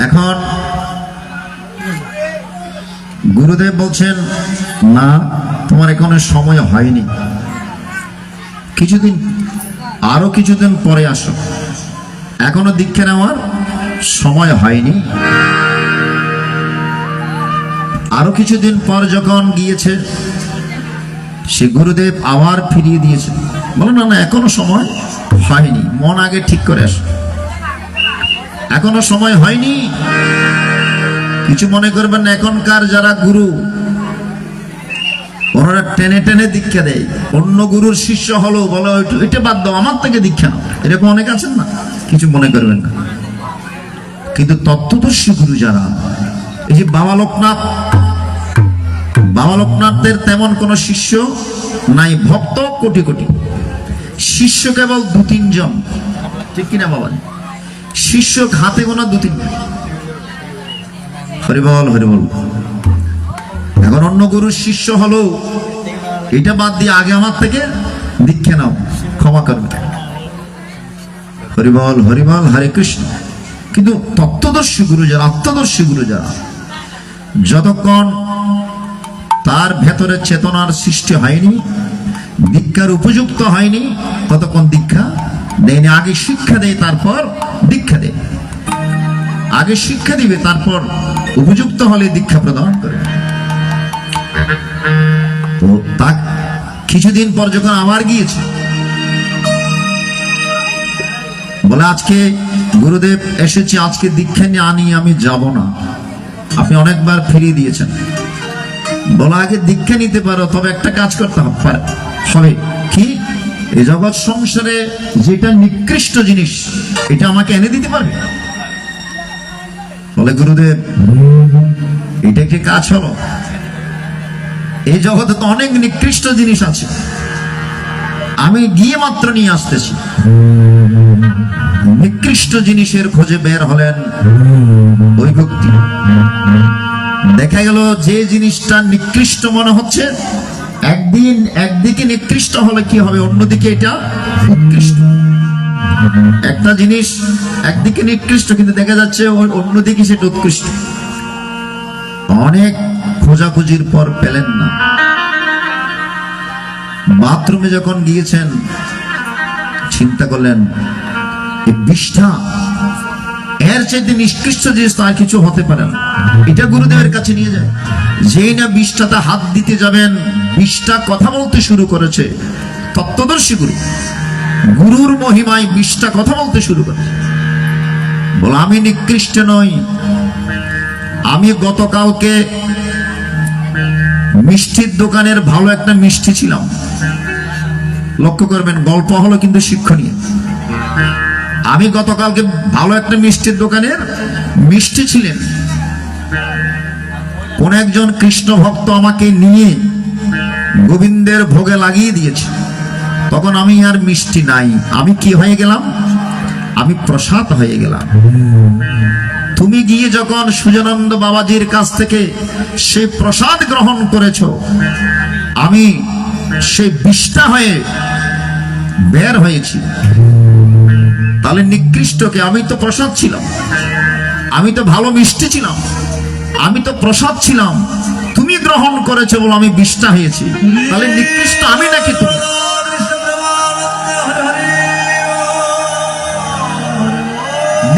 এখন গুরুদেব বলছেন, না তোমার এখনো সময় হয়নি, কিছুদিন আরো কিছুদিন পরে আসো, এখনো দীক্ষা নেওয়ার সময় হয়নি। আরো কিছুদিন পর যখন গিয়েছে, সে গুরুদেব আবার ফিরিয়ে দিয়েছে, বলো না না এখনো সময় হয়নি, মন আগে ঠিক করে আসো, এখনো সময় হয়নি। কিছু মনে করবেন না, এখনকার যারা গুরু ওনারা টেনে টেনে দীক্ষা দেয়, অন্য গুরুর শিষ্য হলো বলো এটা বাদ দাও, আমার থেকে দীক্ষা নাও, এরকম অনেক আছেন না, কিছু মনে করবেন না। কিন্তু তত্ত্বদর্শী গুরু যারা, এই যে বাবা লোকনাথদের তেমন কোন শিষ্য নাই, ভক্ত কোটি কোটি, শিষ্য কেবল 2-3 জন, ঠিক কিনা বাবা? শিষ্য হাতে গোনা 2-3 জন। হরিবল হরিবল। এখন অন্য গুরুর শিষ্য হলো, এটা বাদ দিয়ে আগে আমার থেকে দীক্ষা নাও, ক্ষমা করবে। হরিবল হরিবল, হরে কৃষ্ণ। কিন্তু তত্ত্বদর্শী গুরু যারা, আত্মদর্শী গুরু যারা, যতক্ষণ তার ভেতরে চেতনার সৃষ্টি হয়নি, দীক্ষার উপযুক্ত হয়নি, ততক্ষণ দীক্ষা দেয়নি। আগে শিক্ষা দেয়, তারপর দীক্ষা দেয়। আগে শিক্ষা দিবে, তারপর উপযুক্ত হলে দীক্ষা প্রদান করে। তো তা কিছুদিন পর যখন আবার গিয়েছে, বলে আজকে গুরুদেব এসেছি, আজকে দীক্ষা নিয়ে আনি, আমি যাব না, আপনি অনেকবার ফিরিয়ে দিয়েছেন। বলা আগে দীক্ষা নিতে পারো, তবে একটা কাজ করতে হবে, কি এই জগৎ সংসারে যেটা নিকৃষ্ট জিনিস, এটা আমাকে এনে দিতে পারবে? বলে গুরুদেব এটা কি কাজ হলো? এই জগতে তো অনেক নিকৃষ্ট জিনিস আছে, আমি গিয়ে মাত্র নিয়ে আসতেছি। নিকৃষ্ট জিনিসের খোঁজে বের হলেন ওই ব্যক্তি। দেখা গেল যে জিনিসটা নিকৃষ্ট মনে হচ্ছে, একদিকে নিকৃষ্ট হলে কি হবে, অন্যদিকে এটা উৎকৃষ্ট। একটা জিনিস একদিকে নিকৃষ্ট, কিন্তু দেখা যাচ্ছে অন্যদিকে সেটা উৎকৃষ্ট। অনেক খোঁজাখুঁজির পর পেলেন না। বাথরুমে যখন গিয়েছেন, চিন্তা করলেন এই বিষটা, এর চাইতে নিকৃষ্ট জিনিস আর কিছু হতে পারে না। এটা গুরুদেবের কাছে নিয়ে যায়। যেই না বিষটাতে হাত দিতে যাবেন, বিষটা কথা বলতে শুরু করেছে। তত্ত্বদর্শী গুরুর মহিমায় বিষটা কথা বলতে শুরু করেছে। বলে আমি নিকৃষ্ট নই, আমি গতকালকে মিষ্টির দোকানের ভালো একটা মিষ্টি ছিলাম। লক্ষ্য করবেন, গল্প হলো কিন্তু শিক্ষণীয়। আমি গতকালকে ভালো একটা মিষ্টির দোকানের মিষ্টি ছিলেন, কোন একজন কৃষ্ণ ভক্ত আমাকে নিয়ে গোবিন্দের ভোগে লাগিয়ে দিয়েছে। তখন আমি আর মিষ্টি নাই, আমি কি হয়ে গেলাম? আমি প্রসাদ হয়ে গেলাম। তুমি গিয়ে যখন সুজানন্দ বাবাজির কাছ থেকে সেই প্রসাদ গ্রহণ করেছো, আমি সেই বিষ্ঠা হয়ে বের হয়েছি। তাহলে নিকৃষ্টকে? আমি তো প্রসাদ ছিলাম, আমি তো ভালো মিষ্টি ছিলাম, আমি তো প্রসাদ ছিলাম। তুমি গ্রহণ করেছো বলে আমি বিষ্ঠা হয়েছি। তাহলে নিকৃষ্ট আমি নাকি তুমি?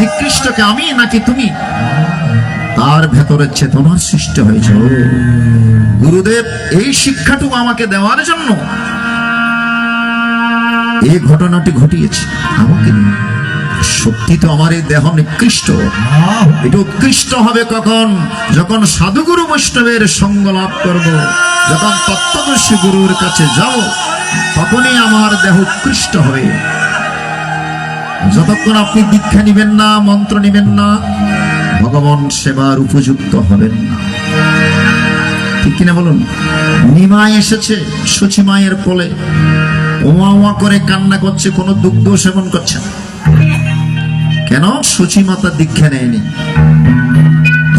নিকৃষ্টকে আমি নাকি তুমি? তার ভেতরে চেতনার সৃষ্টি হয়েছে। গুরুদেব এই শিক্ষাটুকু আমাকে দেওয়ার জন্য এই ঘটনাটি ঘটিয়েছে আমাকে। সত্যি তো আমার এই দেহ নিকৃষ্ট। এটা উৎকৃষ্ট হবে কখন? যখন সাধুগুরু বৈষ্ণবের সঙ্গ লাভ করব, যখন তত্ত্বদর্শী গুরুর কাছে যাব, তখনই আমার দেহ উৎকৃষ্ট হবে। যতক্ষণ আপনি দীক্ষা নিবেন না, মন্ত্র নিবেন না, ভগবান সেবার উপযুক্ত হবেন না। ঠিক কিনা বলুন? নিমাই এসেছে সচি মায়ের কোলে, ওয়া ওয়া করে কান্না করছে, কোনো দুগ্ধ সেবন করছে না। কেন? সচি মাতা দীক্ষা নেয়নি।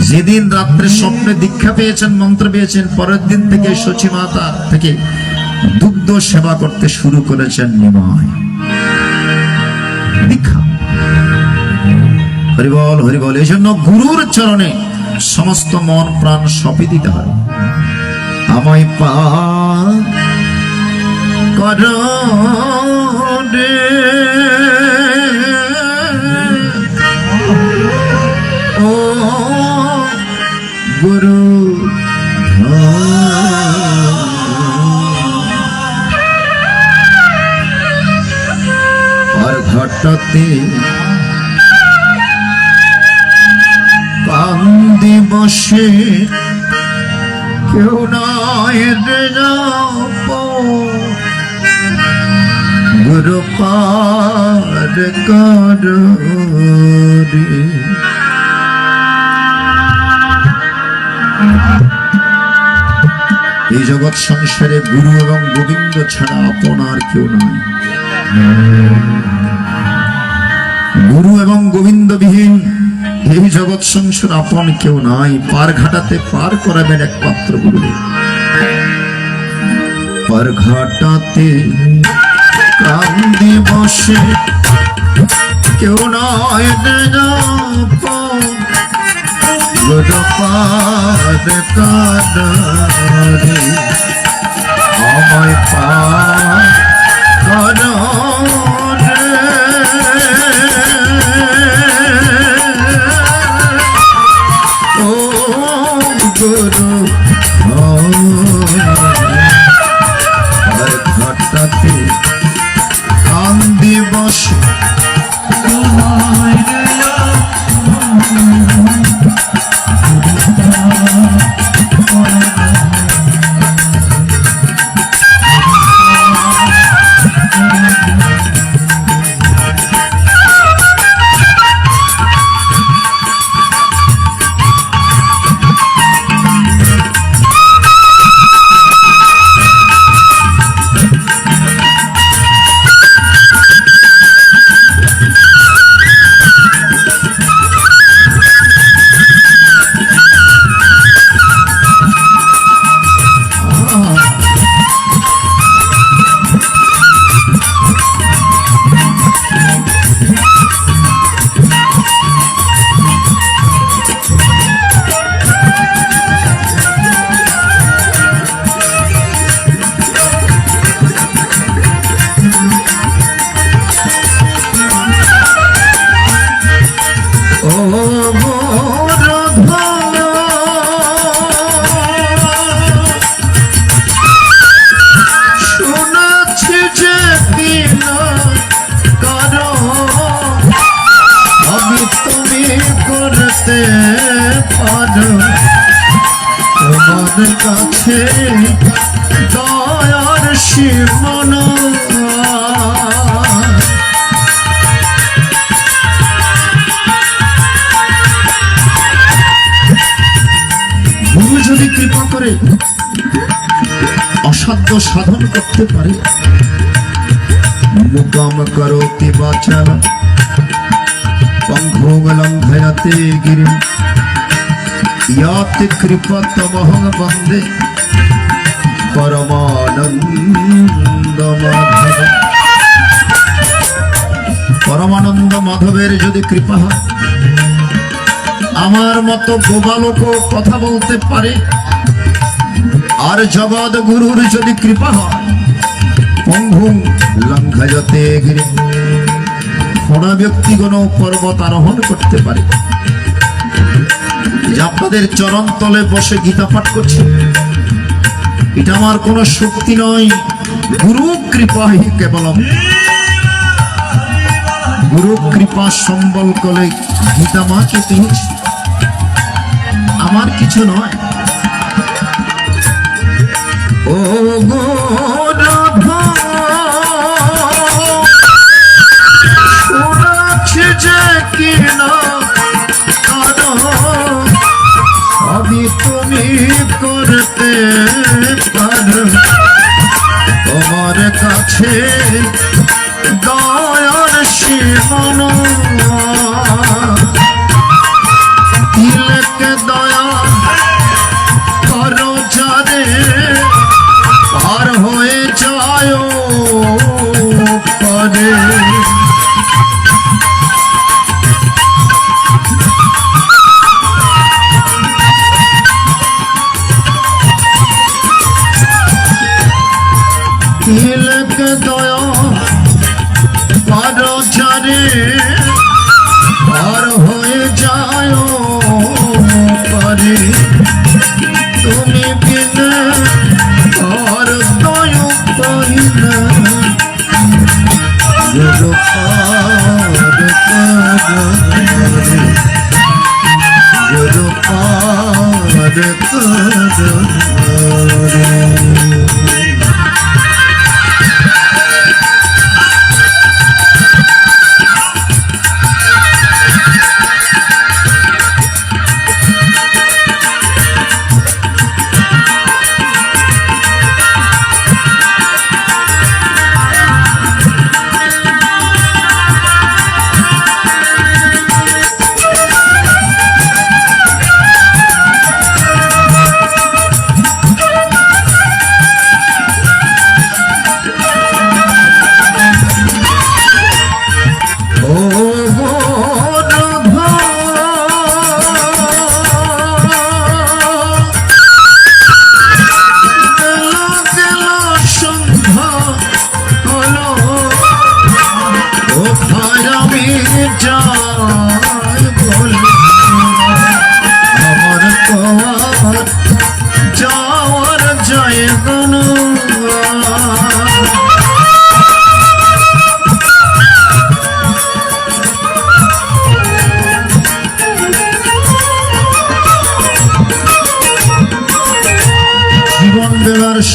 যেদিন রাত্রে স্বপ্নে দীক্ষা পেয়েছেন, মন্ত্র পেয়েছেন, পরের দিন থেকে সচি মাতা থেকে দুগ্ধ সেবা করতে শুরু করেছেন নিমাই। দীক্ষা হরিবল হরিবল। এই জন্য গুরুর চরণে সমস্ত মন প্রাণ সঁপে দিতে হয়। আমায় পা কর রে ও গুরু, আর ঘটাতে কান্দি বসে কেউ নয় রে গুরু পার কর রে। এই জগৎ সংসারে গুরু এবং গোবিন্দ ছাড়া আপন আর কেউ নয়। গুরু এবং গোবিন্দ বিহীন এই জগৎ সংসার আপন কেউ নাই। পার ঘাটাতে পার করাবেন একমাত্র গুরুদেব। পার ঘাটাতে কান্দি বসে কেউ নয় গুরু পার কর রে। আমায় পার কর রে ও গুরু, আর ঘটাতে কান্দি বসে তোমার কাছে দয়ার সীমানা। গুরু যদি কৃপা করে অসাধ্য সাধন করতে পারে, মুকাম করোতি বাচা পঙ্ঘোগলম্ভয়তে গিরিম ইয়াতে কৃপতমহং বন্দে পরমানন্দ মাধব। পরমানন্দ মাধবের যদি কৃপা হয়, আমার মতো গোবালক কথা বলতে পারে, আর জগৎ গুরুর যদি কৃপা হয়, পঙ্ঘুং লঙ্ঘয়তে গিরিম, ফোড়া ব্যক্তিগণ পর্বত আরোহণ করতে পারে। যে আপনাদের চরণ তলে বসে গীতা পাঠ করছে, এটা আমার কোনো শক্তি নয়, গুরু কৃপা কেবলম। গুরু কৃপা সম্বল করে গীতা মাকে পেয়েছি, আমার কিছু নয়। ও শোনাচ্ছে যে কিনা সবই তুমি করতে পারো, তোমার কাছে দয়ার সীমানা। তিলকে দয়া করো যারে পার হয়ে যায় পরে। রে আর হয়ে যায় পারে তুমি বিনা আর তয় পাই না গুরু পার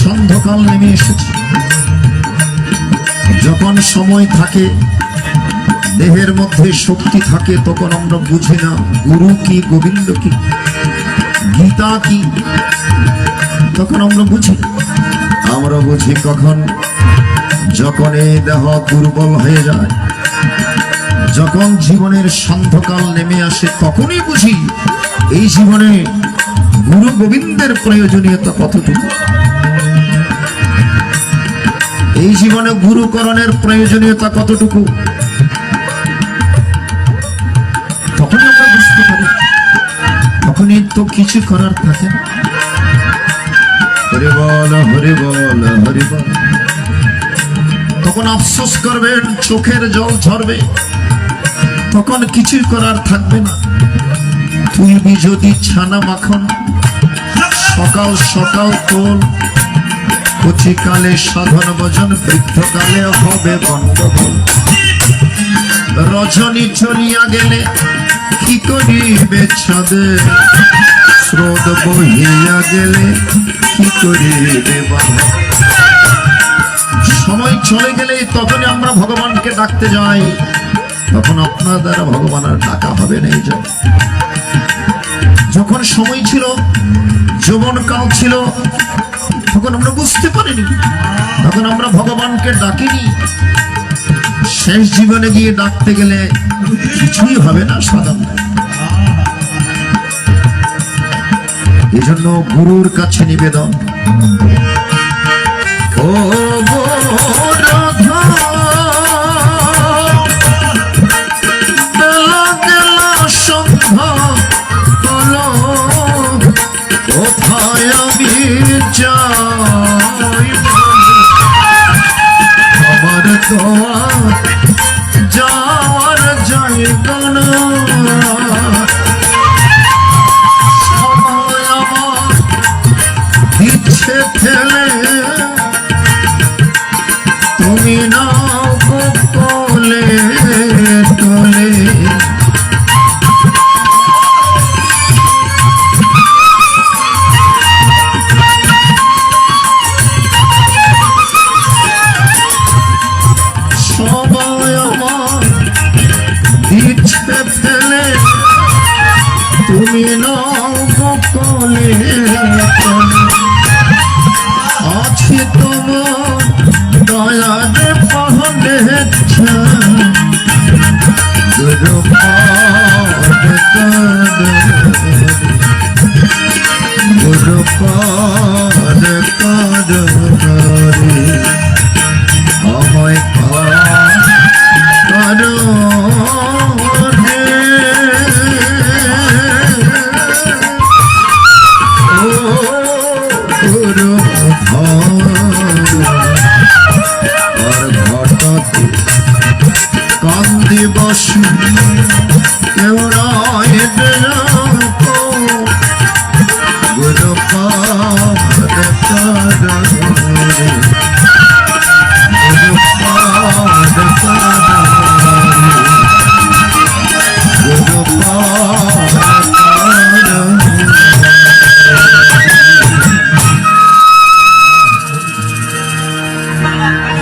সন্ধ্যকাল নেমে এসেছে। যখন সময় থাকে দেহের মধ্যে শক্তি থাকে তখন আমরা বুঝি না গুরু কি গোবিন্দ কি গীতা কি, তখন আমরা বুঝি। আমরা বুঝি কখন যখন এই দেহ দুর্বল হয়ে যায়, যখন জীবনের সন্ধ্যকাল নেমে আসে তখনই বুঝি এই জীবনে গুরু গোবিন্দের প্রয়োজনীয়তা কতটুকু, এই জীবনে গুরুকরণের প্রয়োজনীয়তা কতটুকু, তখনই আমরা বুঝতে পারি। তখনই তো কিছু করার থাকে না। হরি বল হরি বল হরি বল। তখন আফসোস করবেন, চোখের জল ঝরবে, তখন কিছু করার থাকবে না। তুই যদি ছানা মাখন সকাল সকাল তোল, কচিকালে সাধন ভজন, বৃদ্ধকালে হবে গন্ডগোল। রজনী চলিয়া গেলে কি করিবে ছাদে, স্রোত বহিয়া গেলে কি করিবে বাঁধে। সময় চলে গেলে তখনই আমরা ভগবানকে ডাকতে যাই, তখন আপনার দ্বারা ভগবান আর ডাকা হবে না। এই জন্য যখন সময় ছিল, যৌবন কাল ছিল, তখন আমরা বুঝতে পারিনি, তখন আমরা ভগবানকে ডাকিনি। শেষ জীবনে গিয়ে ডাকতে গেলে কিছুই হবে না সাধারণ। এই জন্য গুরুর কাছে নিবেদন, ও আমার যাওয়ার জায়গা না, সময় আমার ইচ্ছে ফেলে তুমি না কোলে তোলে। তুমি নকলে আছি তোমার দয়ারে পাহলে গুরু পাদ গুরু পাদ কাদ আমায় কারো কান্দে দিবস কেউ রয়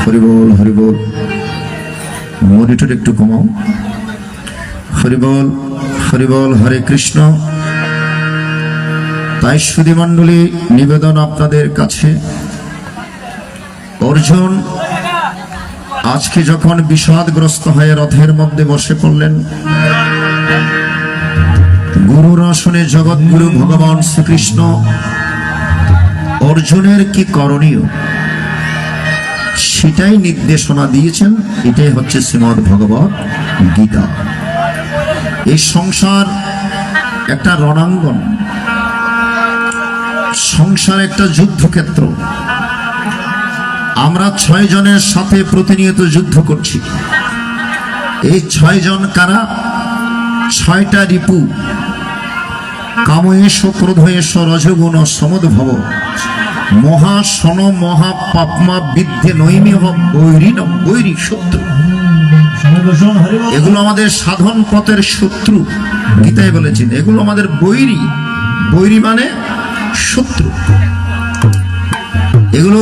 হরিবল হরিবল। মনিটর একটু কমাও। হরিবল হরিবল। হরে কৃষ্ণ। তাই সুধী মণ্ডলী, নিবেদন আপনাদের কাছে, অর্জুন আজকে যখন বিষাদগ্রস্ত হয়ে রথের মধ্যে বসে পড়লেন, গুরুর আসনে জগৎগুরু ভগবান শ্রীকৃষ্ণ অর্জুনের কি করণীয় সেটাই নির্দেশনা দিয়েছেন। এটাই হচ্ছে শ্রীমদ্ ভগবত গীতা। এই সংসার একটা রণাঙ্গন, সংসার একটা যুদ্ধক্ষেত্র। আমরা 6 জনের সাথে প্রতিনিয়ত যুদ্ধ করছি। এই 6 জন কারা? 6টা রিপু। কাময়েশ, ক্রোধয়েশ, রজগুণ, সমুদ্ভব, মহাসন, মহাপাপমা, বিদ্যে, নৈমিহ, বৈরী, বৈরী শত্রু। এগুলো আমাদের সাধন পথের শত্রু। গীতায় বলেছেন এগুলো আমাদের বৈরী। বৈরী মানে শত্রু। এগুলো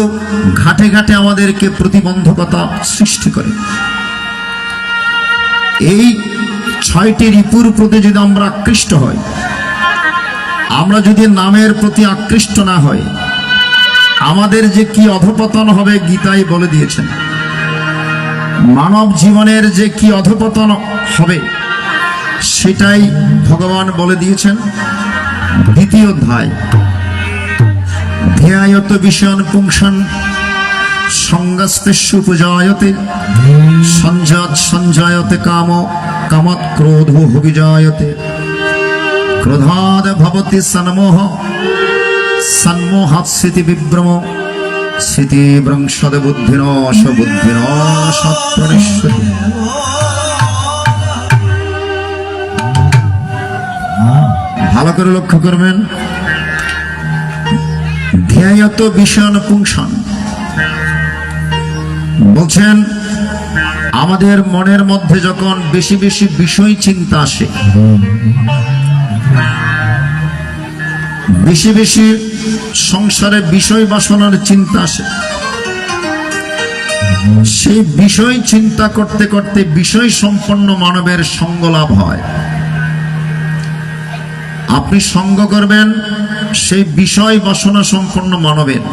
ঘাটে ঘাটে আমাদেরকে প্রতিবন্ধকতা সৃষ্টি করে। এই 6টি রিপুর প্রতি যদি আমরা আকৃষ্ট হই, আমরা যদি নামের প্রতি আকৃষ্ট না হই, আমাদের যে কি অধঃপতন হবে গীতায় বলে দিয়েছেন। মানব জীবনের যে কি অধঃপতন হবে সেটাই ভগবান বলে দিয়েছেন। 2য় অধ্যায়, ধ্যায়ত বিষয়ান পুংসান সঙ্গস্তেষু পূজায়তে সঞ্জাত সঞ্জায়তে কাম কামৎ ক্রোধো অভিজায়তে ক্রোধাদ ভবতি সন্মোহ সন্মোহাৎ স্মৃতি বিভ্রম স্মৃতি ভ্রংশদ বুদ্ধিনাশ বুদ্ধিনাশ প্রণিষ্যতি। ভালো করে লক্ষ্য করবেন। ধ্যায়ত বিষয়ান পুংসান বলছেন আমাদের মনের মধ্যে যখন বেশি বেশি বিষয় চিন্তা আসে, বেশি বেশি সংসারে বিষয় বাসনার চিন্তা আসে, সেই বিষয় চিন্তা করতে করতে বিষয় সম্পন্ন মানবের সঙ্গ লাভ হয়। আপনি সঙ্গ করবেন সেই বিষয় বাসনা সম্পন্ন মানবের।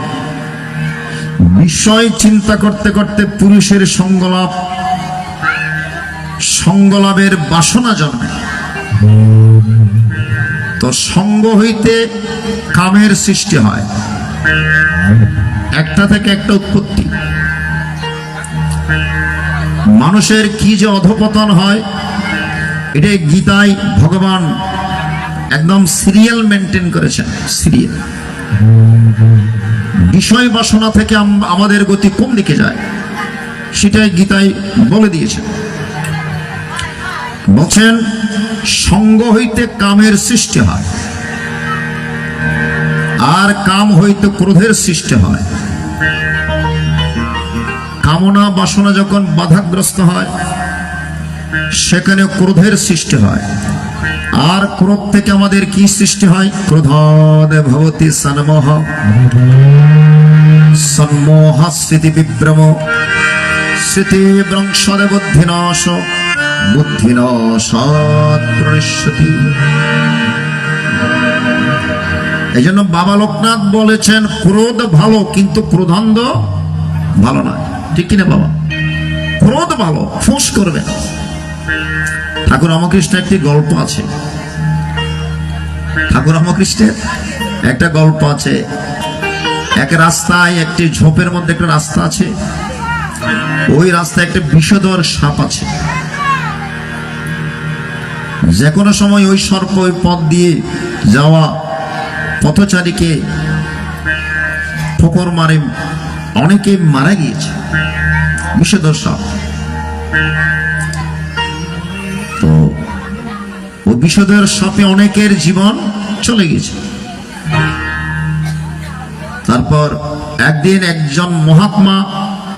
বিষয় চিন্তা করতে করতে পুরুষের সঙ্গলাভ, সঙ্গলাভের বাসনা জন্মে। তো সঙ্গ হইতে কামের সৃষ্টি হয়, একটা থেকে একটা উৎপত্তি। মানুষের কি যে অধঃপতন হয়, এটাই গীতায় ভগবান একদম সিরিয়াল মেনটেন করেছেন। সিরিয়াল বিষয় বাসনা থেকে আমাদের গতি কোন দিকে যায় সেটাই গীতায় বলে দিয়েছে। বলছেন সঙ্গ হইতে কামের সৃষ্টি হয়, আর কাম হইতে ক্রোধের সৃষ্টি হয়। কামনা বাসনা যখন বাধাগ্রস্ত হয় সেখানে ক্রোধের সৃষ্টি হয়। আর ক্রোধ থেকে আমাদের কি সৃষ্টি হয়? ক্রোধাদ ভবতি সন্মোহ সন্মোহ স্মৃতি বিভ্রম স্মৃতি ভ্রংশদ বুদ্ধিনাশ বুদ্ধিনাশাৎ প্রণিষ্যতি। এই জন্য বাবা লোকনাথ বলেছেন ক্রোধ ভালো, কিন্তু ক্রোধান্ধ ভালো নয়। ঠিক কিনা বাবা? ক্রোধ ভালো, ফুঁস করবে না। ঠাকুর রামকৃষ্ণ একটি গল্প আছে। ঠাকুর রামকৃষ্ণের একটা গল্প আছে। এক রাস্তায়, একটি ঝোপের মধ্যে একটা রাস্তা আছে। ওই রাস্তায় একটা বিষধর সাপ আছে। যে কোনো সময় ওই সর্প ওই পথ দিয়ে যাওয়া পথচারীকে ঠোকর মারে, অনেকে মারা গিয়েছে বিষধর সাপ। ও বিষধর সাপে অনেকের জীবন চলে গেছে। তারপর একদিন একজন মহাত্মা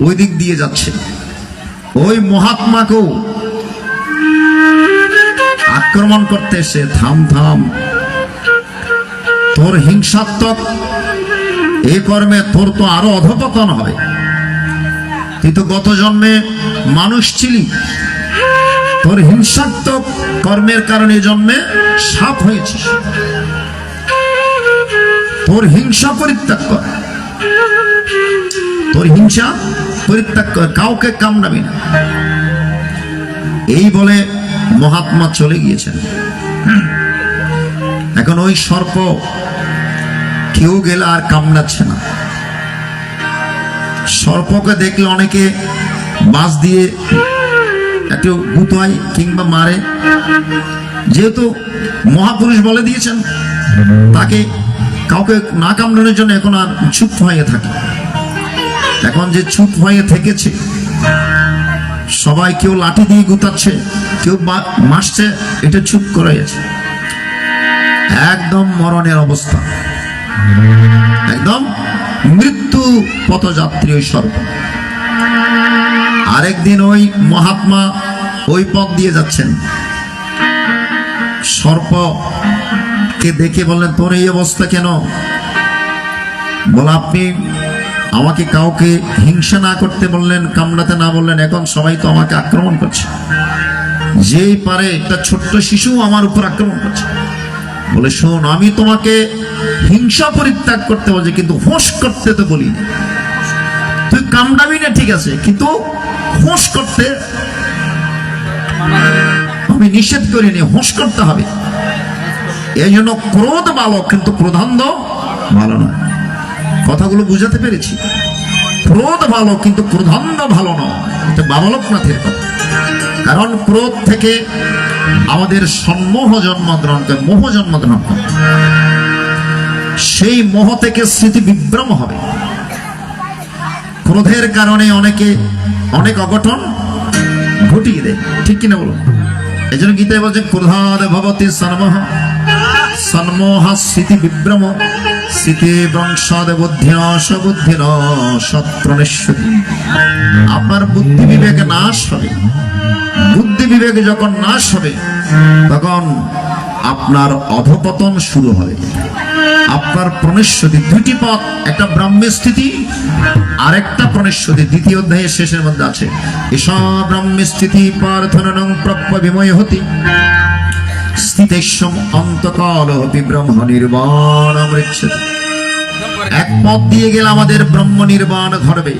ওই দিক দিয়ে যাচ্ছে, ওই মহাত্মাকেও আক্রমণ করতে এসে, থাম থাম, তোর হিংসাত্মক এই কর্মে তোর তো আরো অধঃপতন হবে। তুই তো গত জন্মে মানুষ ছিলি, তোর হিংসাত্মক কর্মের কারণে জন্মে সাপ হয়েছিস। তোর হিংসা পরিত্যাগ কর, তোর হিংসা পরিত্যাগ কর, কাউকে কামড়াবি না। এই বলে মহাত্মা চলে গিয়েছেন। এখন ওই সর্প কেউ গেলে আর কামড়াচ্ছে না। সর্পকে দেখলে অনেকে বাঁশ দিয়ে একটু গুতায় কিংবা মারে, যেহেতু মহাপুরুষ বলে দিয়েছেন তাকে কাউকে না কামড়ানোর জন্য এখন আর চুপ হয়ে থাকে। এখন যে চুপ হয়ে থেকেছে, সবাই কেউ লাঠি দিয়ে গুতাচ্ছে, কেউ মারছে, এটা চুপ করে আছে, একদম মরণের অবস্থা, একদম মৃত্যু পথযাত্রী ওই সর্প। আরেকদিন ওই মহাত্মা ওই পথ দিয়ে যাচ্ছেন, সর্পকে দেখে বললেন, তোর এই অবস্থা কেন? বল, আপনি আমাকে কাউকে হিংসা না করতে বললেন, কামড়াতে না বললেন, এখন সবাই তো আমাকে আক্রমণ করছে, যেই পারে একটা ছোট্ট শিশু আমার উপর আক্রমণ করছে। বলে, শোন, আমি তোমাকে হিংসা পরিত্যাগ করতে বলছি, কিন্তু হোঁশ করতে তো বলি না। তুই কামড়াবি না ঠিক আছে, কিন্তু হোঁশ করতে আমি নিষেধ করিনি, হোঁশ করতে হবে। এই জন্য ক্রোধ ভালো, কিন্তু ক্রোধান্ধ ভালো নয়। কথাগুলো বুঝাতে পেরেছি? ক্রোধ ভালো, কিন্তু ক্রোধান্ধ ভালো নয়। এটা বাবা লোকনাথের কথা। কারণ ক্রোধ থেকে আমাদের সম্মোহ জন্মগ্রহণ করে, মোহ জন্মগ্রহণ করে। সেই মোহ থেকে স্মৃতি বিভ্রম হবে। ক্রোধের কারণে অনেকে অনেক অঘটন ঘটিয়ে দেয়, ঠিক কিনা বলুন? এই জন্য গীতায় বলছে, ক্রোধাদ ভবতি সন্মোহ, সন্মোহ স্মৃতি বিভ্রম, স্মৃতি বংশাদ বুদ্ধিনাশ, বুদ্ধিনাশত্রণেশ্বরী। আপনার বুদ্ধি বিবেক নাশ হবে। বুদ্ধি বিবেক যখন নাশ হবে, তখন আপনার অধপতন শুরু হবে। আপনার প্রণেশ্বতী, দুইটি পথ, একটা ব্রাহ্মী স্থিতি, আরেকটা প্রণেশ্বতী। দ্বিতীয় অধ্যায়ের শেষের মধ্যে আছে, এসা ব্রাহ্মী স্থিতি পার্থনং প্রপ্য বিময় হতি, স্থিতেশ্বম অন্তকাল হতি ব্রহ্ম নির্বাণ মৃচ্ছতি। এক পথ দিয়ে গেলে আমাদের ব্রহ্ম নির্বাণ ঘটবে,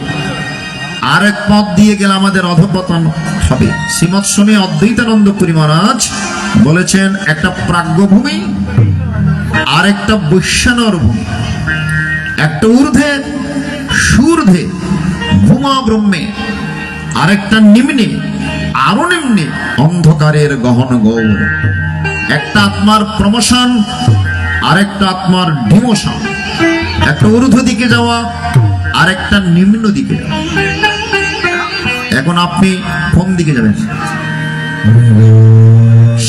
আরেক পথ দিয়ে গেলে আমাদের অধপতন হবে। শ্রীমৎ স্বামী অদ্বৈতানন্দ পুরী মহারাজ বলেছেন, একটা প্রাজ্ঞভূমি আর একটা বৈশ্যানর ভূমি, একটা ঊর্ধ্বে সূর্ধ্বে ভূমা ব্রহ্মে, আরেকটা নিম্নে, আরো নিম্নে অন্ধকারের গহন গৌর। একটা আত্মার প্রমোশন, আরেকটা আত্মার ডিমোশন। একটা ঊর্ধ্ব দিকে যাওয়া, আরেকটা নিম্ন দিকে যাওয়া। এখন আপনি কোন দিকে যাবেন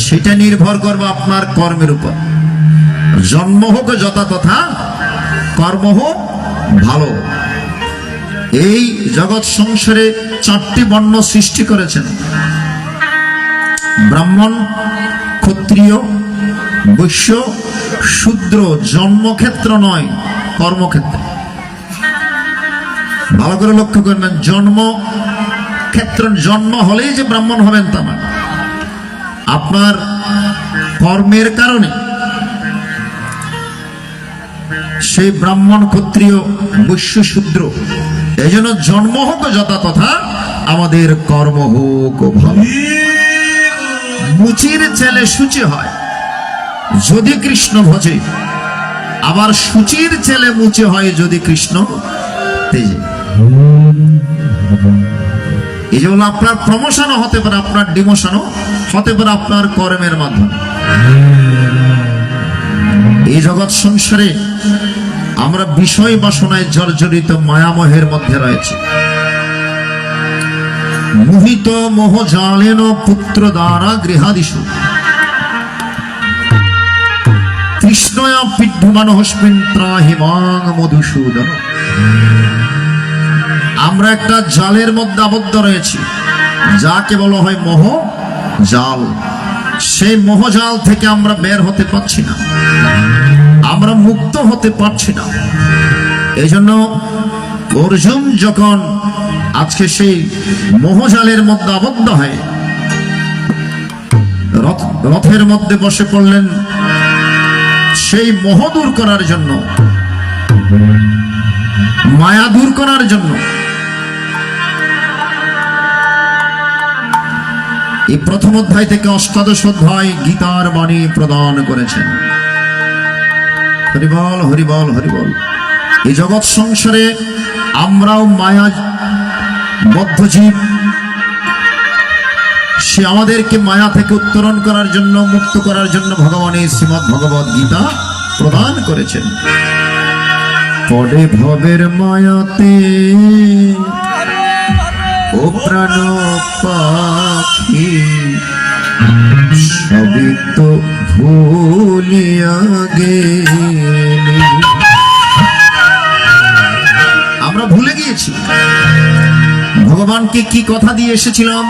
সেটা নির্ভর করবে আপনার কর্মের উপর। জন্ম হোক যথা তথা, কর্ম হোক ভালো। এই জগৎ সংসারে 4টি বর্ণ সৃষ্টি করেছেন, ব্রাহ্মণ, ক্ষত্রিয়, বৈশ্য, শূদ্র। জন্মক্ষেত্র নয়, কর্মক্ষেত্র। ভালো করে লক্ষ্য করবেন, জন্মক্ষেত্র, জন্ম হলেই যে ব্রাহ্মণ হবেন তা নয়। আপনার কর্মের কারণে সেই ব্রাহ্মণ, ক্ষত্রিয়, বৈশ্য, শূদ্র। এই জন্য জন্ম হোক যথা তথা, আমাদের কর্ম হোক ভালো। মুচির ছেলে সূচি হয় যদি কৃষ্ণ ভজে, আবার সূচির ছেলে মুচে হয় যদি কৃষ্ণ তেজে। এই জন্য আপনার প্রমোশনও হতে পারে, আপনার ডিমোশনও হতে পারে আপনার কর্মের মাধ্যমে। এই জগৎ সংসারে আমরা বিষয় বাসনায় জর্জরিত মায়ামহের মধ্যে রয়েছে। মোহিত মোহ জালেন পুত্র দ্বারা গৃহাদিষু। কৃষ্ণয়া বিদ্যমান হস্মিন ত্রাহিমাং মধুসূদন। আমরা একটা জালের মধ্যে আবদ্ধ রয়েছি, যাকে বলা হয় মোহ জাল। সেই মোহজাল থেকে আমরা বের হতে পারছি না, আমরা মুক্ত হতে পারছি না। এই জন্য অর্জুন যখন আজকে সেই মোহজালের মধ্যে আবদ্ধ হয়, রথের মধ্যে বসে পড়লেন সেই মোহ দূর করার জন্য, মায়া দূর করার জন্য। এই প্রথম অধ্যায় থেকে অষ্টাদশ অধ্যায় গীতার বাণী প্রদান করেছেন। হরিবল হরিবল হরিবল। এই জগৎ সংসারে আমরাও মায়া বদ্ধ জীব, সে আমাদেরকে মায়া থেকে উত্তরণ করার জন্য, মুক্ত করার জন্য ভগবান এই শ্রীমদ্ ভগবদ গীতা প্রদান করেছেন। পড়ে ভবের মায়াতে ও প্রাণ পাখি, সবই তো ভুলিয়া গেলি। আমরা ভুলে গিয়েছি ভগবানকে কি কথা দিয়ে এসেছিলাম,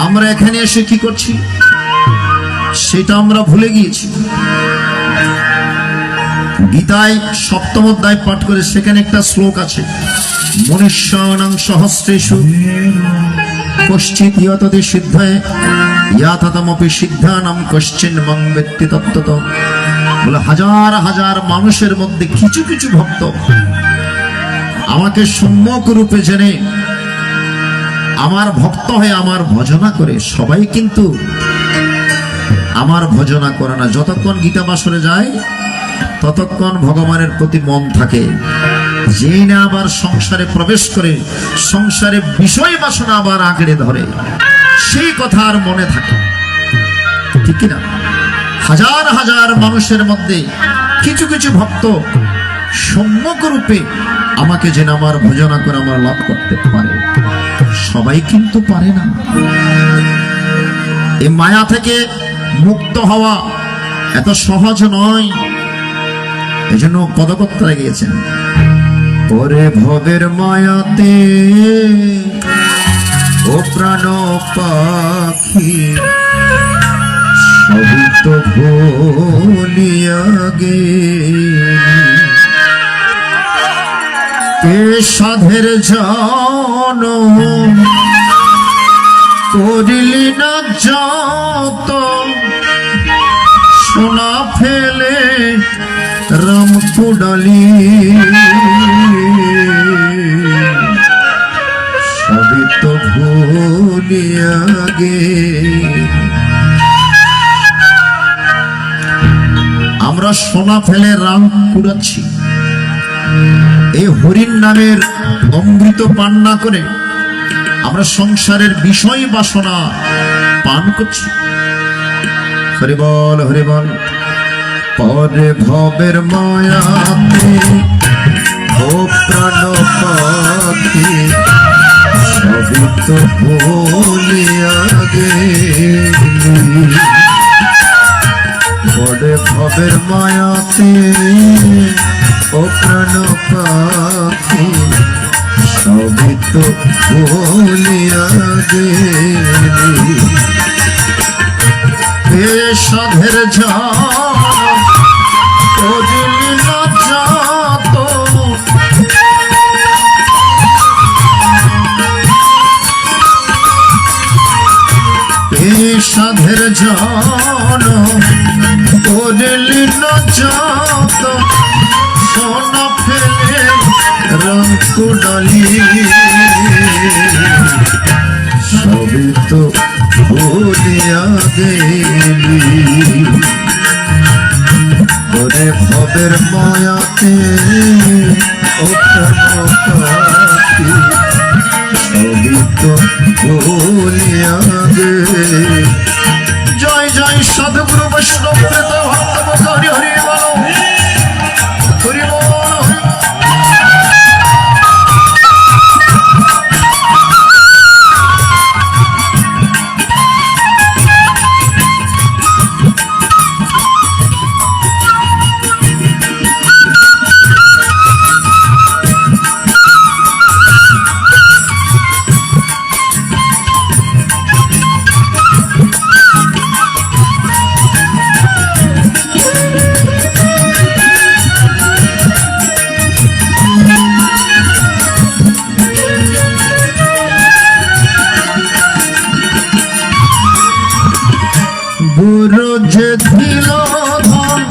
আমরা এখানে এসে কি করছি সেটা আমরা ভুলে গিয়েছি। গীতায় সপ্তম অধ্যায় পাঠ করে সেখানে একটা শ্লোক আছে, মনুষ্যানাং সহস্রেষু কশ্চিৎ ইয়ততি সিদ্ধয়ে ইয়াততমপি সিদ্ধানাম কশ্চিন মং বেত্তি তত্ত্বত। বলে হাজার হাজার মানুষের মধ্যে কিছু কিছু ভক্ত আমাকে সম্যক রূপে জেনে আমার ভক্ত হয়ে আমার ভজনা করে। সবাই কিন্তু আমার ভজনা করে না। যতক্ষণ গীতা বাসরে যায় ততক্ষণ ভগবানের প্রতি মন থাকে। যেই না আবার সংসারে প্রবেশ করে সংসারে বিষয় বাসনা আবার আঁকড়ে ধরে, সেই কথা আর মনে থাকে, ঠিক না? হাজার হাজার মানুষের মধ্যে কিছু কিছু ভক্ত সম্যক রূপে আমাকে যেন আমার ভজনা করে আমার লাভ করতে পারে। সবাই কিন্তু পারে না। এই মায়া থেকে মুক্ত হওয়া এত সহজ নয়। এই জন্য পদকর্তারা গিয়েছেন, পরে ভবের মায়াতে ও প্রাণ পাখি, সবই তো ভুলিয়া গেলি। কে সাধের জন করিলি না যত, সোনা ফেলে রাম কুডালি। সবই তো ভুলিয়া গেলি। আমরা সোনা ফেলে রাম কুড়াচ্ছি, এই হরিণ নামের অমৃত পান না করে আমরা সংসারের বিষয় বাসনা পান করছি। হরিবল হরিবল। পরে ভবের মায়াতে ও প্রাণ পাখি, সবই তো ভুলিয়া গেলি। পরে ভবের মায়াতে ও প্রাণ পাখি, সবই তো ভুলিয়া গেলি। হে সাধের জন করিলি না যত, হে সাধের জন করিলি না যত, সোনা ফেলে রং কুডালি। সবই তো ভুলিয়া গেলি। ওরে ভবের মায়াতে ও প্রাণ পাখি, সবই তো ভুলিয়া গেলি। জয় জয় সাধুগুরু বৈষ্ণব প্রেত ভক্ত হরি হরি বলো, হরি বল। গুরু যে দিল ধন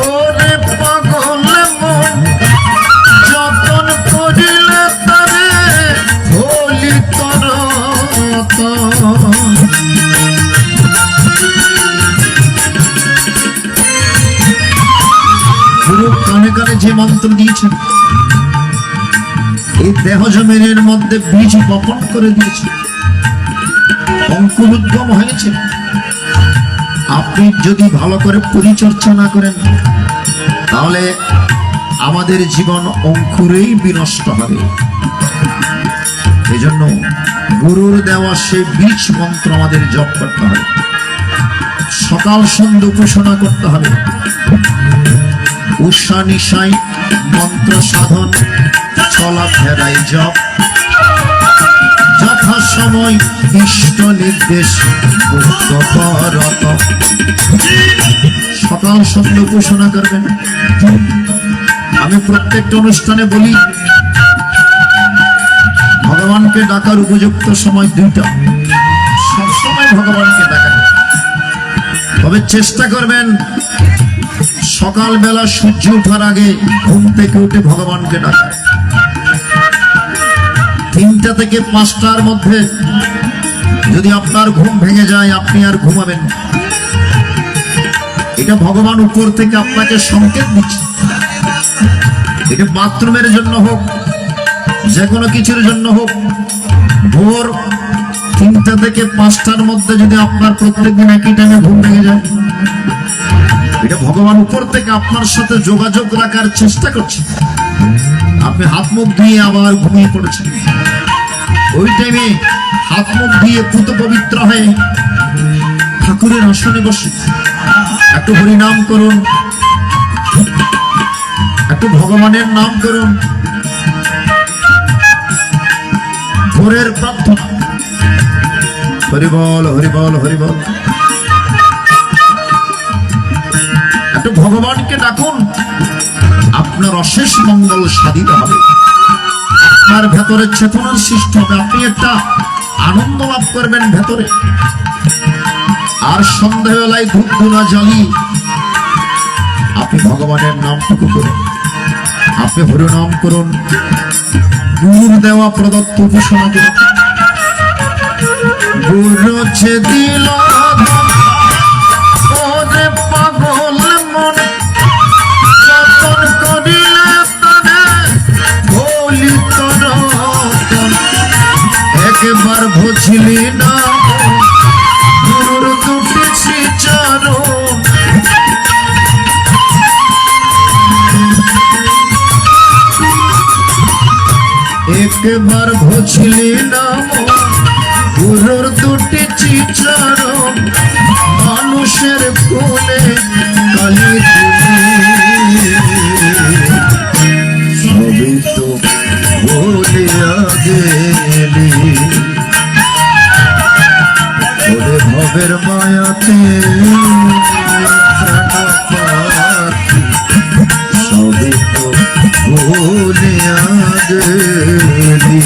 ওরে পাগল মন যতন করিলে তারে হলি তর গুরু কানে কানে যে মন্ত্র দিয়েছেন এই দেহ জমিনের মধ্যে বীজ বপন করে দিয়েছে, অঙ্কুর উদ্গম হয়েছে। আপনি যদি ভালো করে পরিচর্যা না করেন তাহলে আমাদের জীবন অঙ্কুরেই বিনষ্ট হবে। এজন্য গুরুর দেওয়া সেই বীজ মন্ত্র আমাদের জপ করতে হবে, সকাল সন্ধ্যা উপাসনা করতে হবে, উষা নিশাই মন্ত্র সাধন চলাফেরাই জপ, যথা সময় ইষ্ট নির্দেশ করত, সকাল সন্ধ্যা উপাসনা করবেন। আমি প্রত্যেকটা অনুষ্ঠানে বলি ভগবানকে ডাকার উপযুক্ত সময় দুইটা, সবসময় ভগবানকে ডাকা, তবে চেষ্টা করবেন সকালবেলা সূর্য ওঠার আগে ঘুম থেকে উঠে ভগবানকে ডাকা। 3টা থেকে 5টার মধ্যে যদি আপনার ঘুম ভেঙে যায় আপনি আর ঘুমাবেন, এটা ভগবান উপর থেকে আপনাকে সংকেত দিচ্ছে। এটা বাথরুমের জন্য হোক, যে কোনো কিছুর জন্য হোক, ভোর 3টা থেকে 5টার মধ্যে যদি আপনার প্রত্যেকদিন একই টাইমে ঘুম ভেঙে যায়, এটা ভগবান উপর থেকে আপনার সাথে যোগাযোগ রাখার চেষ্টা করছে। আপনি হাত মুখ ধুয়ে আবার ঘুমিয়ে পড়েছেন, ওই টাইমে হাত মুখ ধুয়ে পুত পবিত্র হয়ে ঠাকুরের আসনে বসে একটু হরিনাম করুন, একটু ভগবানের নাম করুন, ভোরের প্রার্থনা হরিবল হরিবল হরিবল, একটু ভগবানকে ডাকুন, আপনার অশেষ মঙ্গল সাধিত হবে, আপনার ভেতরে চেতনার সৃষ্টি হবে, আপনি একটা আনন্দ লাভ করবেন ভেতরে। আর সন্ধ্যাবেলায় ধূপ ধুনা জ্বালিয়ে আপনি ভগবানের নামটুকু করুন, আপনি হরিনাম করুন, গুরুর দেওয়া প্রদত্ত উপাসনা করুন। গুরু যে দিল ওরে পাগল মন যতন করিলে তারে হলি তর, একবার বুঝলি না গুরুর দুটি চরণ, একবার বুঝলি না গুরুর দুটি চরণ, মানুষের কোলে কালি সবই তো বলিয়া গেলি, ওরে ভবের মায়াতে সবই তো বলিয়া গেলি।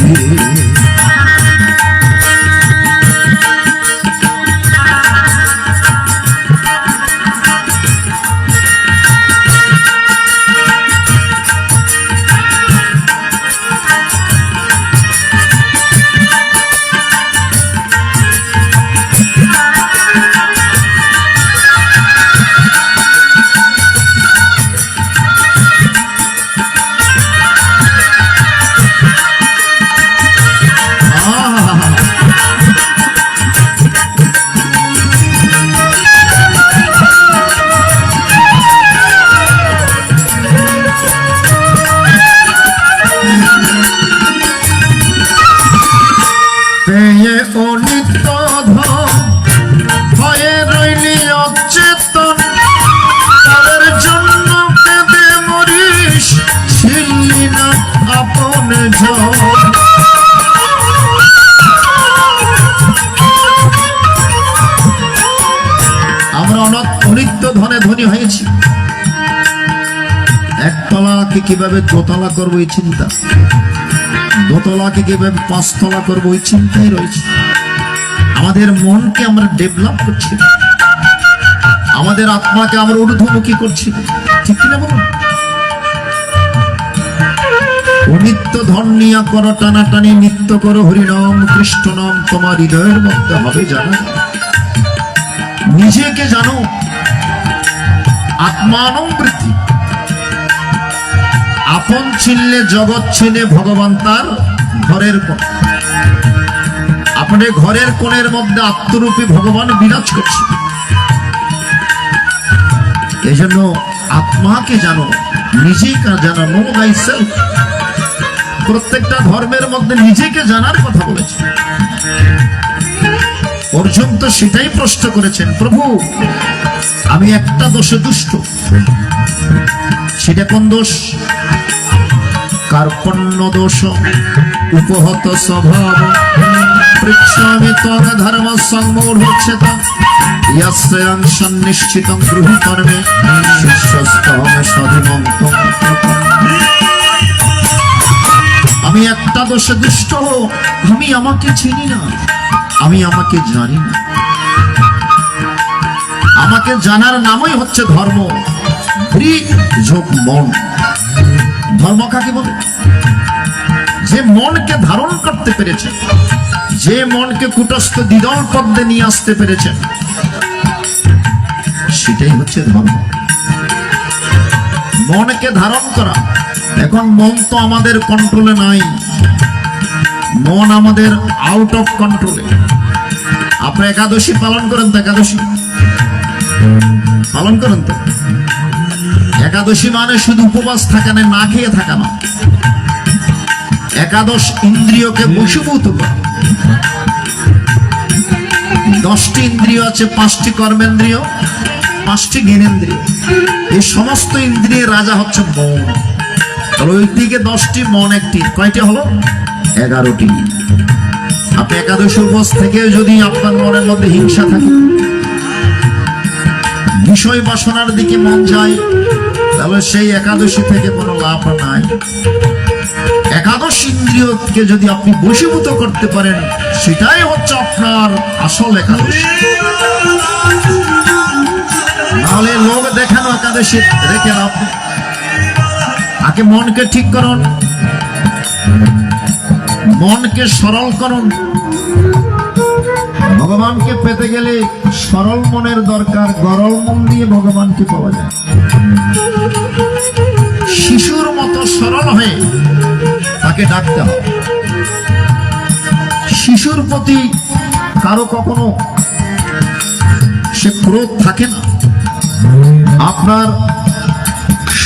ধনে ধনী হয়েছি, একতলাকে কিভাবে দোতলা করবো এই চিন্তা, দোতলাকে কিভাবে 5তলা করবো এই চিন্তাই রয়েছে। আমাদের মনকে আমরা ডেভেলপ করছি, আমাদের আত্মাকে আমরা ঊর্ধ্বমুখী করছি, ঠিক কিনা বলুন? ও নিত্য ধর্মিয়া কর টানাটানি, নিত্য করো হরিনাম কৃষ্ণ নাম, তোমার হৃদয়ের মধ্যে হবে জানা। নিজেকে জানো, আত্মানং বৃদ্ধি। আপন ছিনলে জগৎ ছিনে, ভগবান তার ঘরের কোণ। আপনার ঘরের কোণের মধ্যে আত্মরূপী ভগবান বিরাজ করছে। এই জন্য আত্মাকে জানো, নিজেকে জানো, নো thyself। প্রত্যেকটা ধর্মের মধ্যে নিজেকে জানার কথা বলেছে। অর্জুন তো সেটাই প্রশ্ন করেছেন, প্রভু আমি একটা দোষে দুষ্ট। সেটা কোন দোষ? কার্পণ্য দোষ, উপহত স্বভাব, পৃচ্ছামি ত্বং ধর্ম সংমূঢ়চ্ছেদ, ইয়াস্যং সন্নিশ্চিতং গৃহী কর্মে, শিষ্যস্তং সধিমন্তং। আমি একটা দোষে দুষ্ট, আমি আমাকে চিনি না, আমি আমাকে জানি না। আমাকে জানার নামই হচ্ছে ধর্ম। যোগ মন। ধর্ম কাকে বলে? যে মনকে ধারণ করতে পেরেছে, যে মনকে কুটস্থ দ্বিদল পদ্মে নিয়ে আসতে পেরেছে, সেটাই হচ্ছে ধর্ম। মনকে ধারণ করা। এখন মন তো আমাদের কন্ট্রোলে নাই, মন আমাদের আউট অফ কন্ট্রোলে। আপনি একাদশী পালন করেন তো? একাদশী পালন করেন তো? একাদশী মানে শুধু উপবাস থাকা না, না খেয়ে থাকা না। একাদশ ইন্দ্রিয়কে বশীভূত করা। 10টি ইন্দ্রিয় আছে, 5টি কর্মেন্দ্রিয়, 5টি জ্ঞানেন্দ্রিয়। এই সমস্ত ইন্দ্রিয়ের রাজা হচ্ছে মন। ওই দিকে 10টি, মন একটি, কয়টি হলো? 11টি। আপনি একাদশী উপবাস থেকে যদি আপনার মনের মধ্যে হিংসা থাকে, বিষয় বাসনার দিকে মন যায়, তাহলে সেই একাদশী থেকে কোনো লাভ নাই। একাদশ ইন্দ্রিয়কে যদি আপনি বশীভূত করতে পারেন, সেটাই হচ্ছে আপনার আসল একাদশী। নাহলে লোক দেখানো একাদশী রেখে আপনি আগে মনকে ঠিক করুন, মনকে সরল করুন। ভগবানকে পেতে গেলে সরল মনের দরকার। গরল মন দিয়ে ভগবানকে পাওয়া যায়। শিশুর মতো সরল হয়ে তাকে ডাকতে হবে। শিশুর প্রতি কারো কখনো সে ক্রোধ থাকে না। আপনার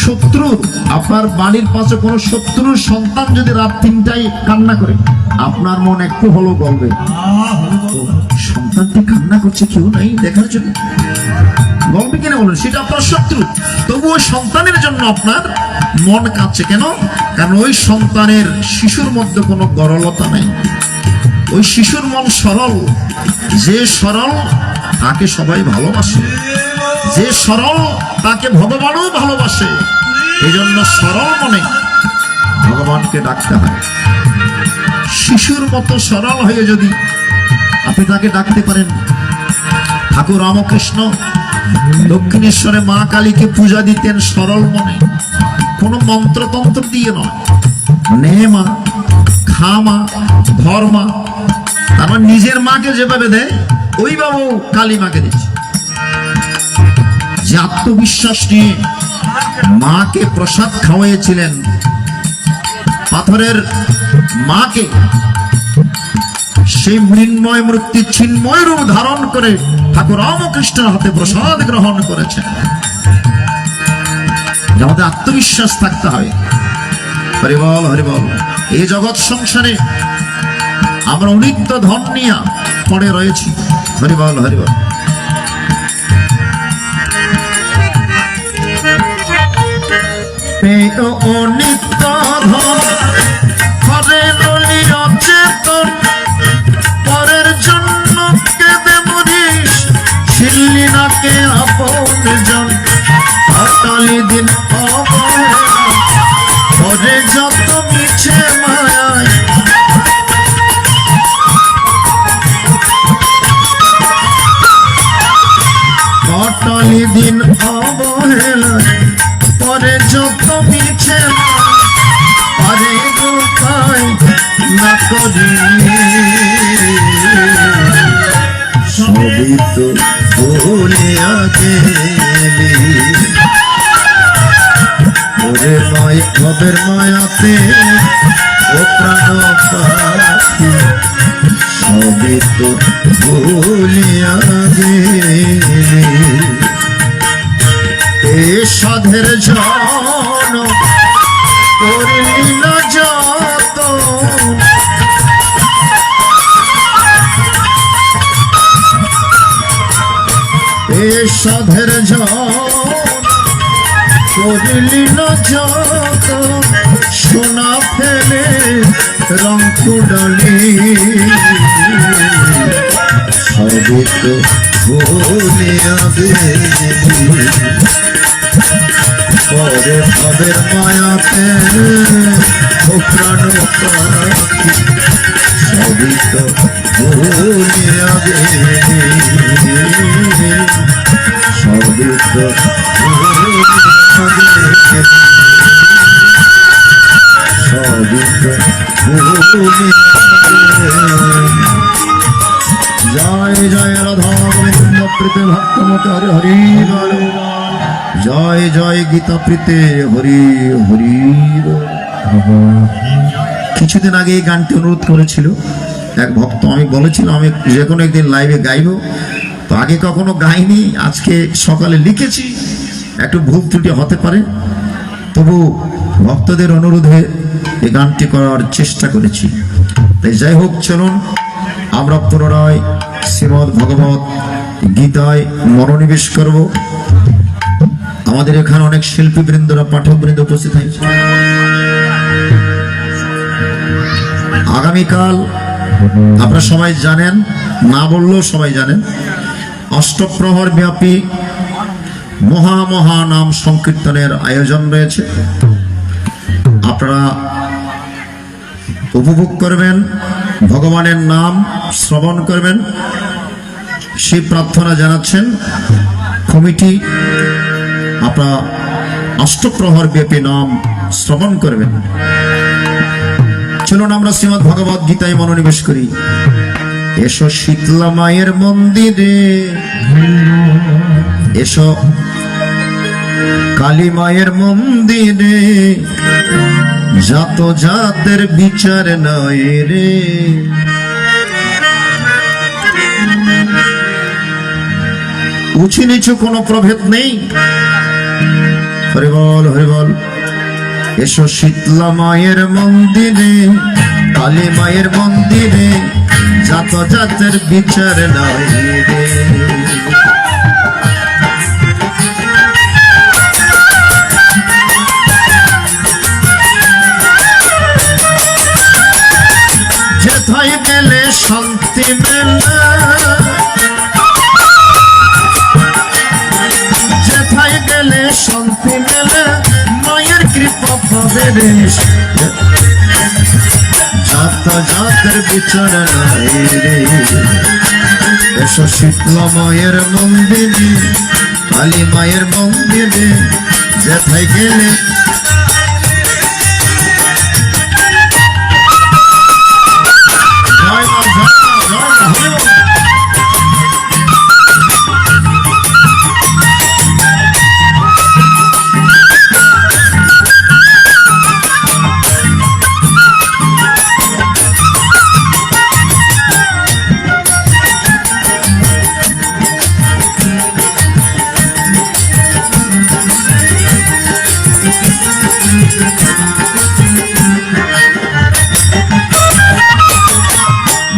শত্রু, আপনার বাড়ির পাশে কোনো শত্রুর সন্তান যদি রাত 3টায় কান্না করে, আপনার মন একটু হলো গলবে, সন্তানটি কান্না করছে, কেউ নাই দেখার জন্য, গলবে কিনা বলেন? সেটা আপনার শত্রু। তবু ওই সন্তানের জন্য আপনার মন কাঁদছে কেন? কারণ ওই সন্তানের, শিশুর মধ্যে কোনো গরলতা নেই। ওই শিশুর মন সরল। যে সরল তাকে সবাই ভালোবাসে, যে সরল তাকে ভগবানও ভালোবাসে। এই জন্য সরল মনে ভগবানকে ডাকতে হয়। শিশুর মতো সরল হয়ে যদি আপনি তাকে ডাকতে পারেন। ঠাকুর রামকৃষ্ণ দক্ষিণেশ্বরে মা কালীকে পূজা দিতেন সরল মনে, কোনো মন্ত্রতন্ত্র দিয়ে নয়। নে মা, খা মা, ধর মা। তারপর নিজের মাকে যেভাবে দেয়, ওইভাবে কালী মাকে দিচ্ছে। যে আত্মবিশ্বাস নিয়ে মাকে প্রসাদ খাওয়াইছিলেন, পাথরের মাকে, সেই মৃন্ময় মূর্তি চিন্ময় রূপ ধারণ করে ঠাকুর রামকৃষ্ণের হাতে প্রসাদ গ্রহণ করেছেন। আমাদের আত্মবিশ্বাস থাকতে হবে। হরিবল হরিবল। এই জগৎ সংসারে আমরা অনিত্য ধন নিয়ে পড়ে রয়েছি। হরিবল হরিবল। অনিত্য ধন ঘরে ললি অচেতন, পরের জন্য কেঁদে মরিস, ছিললি নাকে আপন জন। অটলি দিন ঘরে যত মিছে মায়ায়, অটলি সবই তো ভুলিয়া গেলি ওরে মাই ভবের মায়াতে ও প্রাণ পাখি সবই তো ভুলিয়া গেলি এ সাধের জন করিল যত এ সাধের জন করিল যত সোনা ফেলে রং কুডলি সবই তো ভুলিয়া গেলি পরে ভবের মায়াতে ও প্রাণ পাখি সবই তো ভুলিয়া গেলি সবই তো ভুলিয়া গেলি সবই তো জয় জয় রাধা গোবিন্দ প্রীতে ভক্তমতে হরি হরি জয় জয় গীতা প্রীতে হরি হরি। কিছুদিন আগে এই গানটি অনুরোধ করেছিল এক ভক্ত, আমি বলেছিলাম আমি যে কোনো একদিন লাইভে গাইব, তো আগে কখনো গাইনি, আজকে সকালে লিখেছি, একটু ভুল ত্রুটি হতে পারে, তবু ভক্তদের অনুরোধে এই গানটি করার চেষ্টা করেছি। তাই যাই হোক, চলুন আমরা পুনরায় শ্রীমদ্ ভগবত গীতায় মনোনিবেশ করব। আমাদের এখানে অনেক শিল্পী বৃন্দরা পাঠক বৃন্দ উপস্থিত হয়েছে। আগামীকাল আপনারা সবাই জানেন, না বললেও সবাই জানেন, অষ্টপ্রহর ব্যাপী মহা মহা নাম সংকীর্তনের আয়োজন রয়েছে। আপনারা উপভোগ করবেন, ভগবানের নাম শ্রবণ করবেন, সেই প্রার্থনা জানাচ্ছেন কমিটি। আপনারা অষ্টপ্রহর ব্যাপী নাম শ্রবণ করবেন। চলুন আমরা শ্রীমদ্ ভগবত গীতায় মনোনিবেশ করি। এসো শীতলা মায়ের মন্দিরে, এসো কালী মায়ের মন্দিরে, জাত জাতের বিচার নয় রে, উঁচু নিচু কোনো প্রভেদ নেই। হরি বল হরি বল। এসো শীতলা মায়ের মন্দিরে, কালী মায়ের মন্দিরে, জাত জাতের বিচার নয় রে। যেথায় গেলে শান্তি মেলে, যেথায় গেলে শান্তি মেলে, মায়ের কৃপা পাবে রে। জাত জাতের বিচার নাই রে। এসো শীতলা মায়ের মন্দিরে, কালী মায়ের মন্দিরে, যেথায় গেলে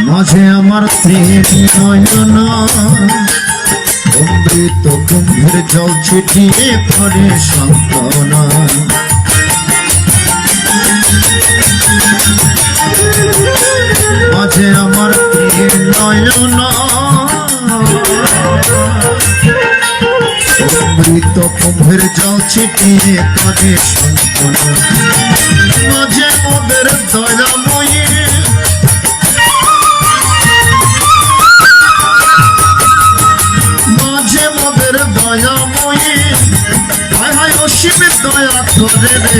মাঝে আমার প্রেম নয়ন অমৃত কুম্ভের জল ছিটিয়ে পড়ে সান্ত্বনা। মাঝে আমার প্রেম নয়ন অমৃত কুম্ভের জল ছিটিয়ে পড়ে সান্ত্বনা। মাঝে মোদের দয়াময়ী, মাঝে মোদের দয়াময়ী, হায় হায় অসীম দয়া করে রে,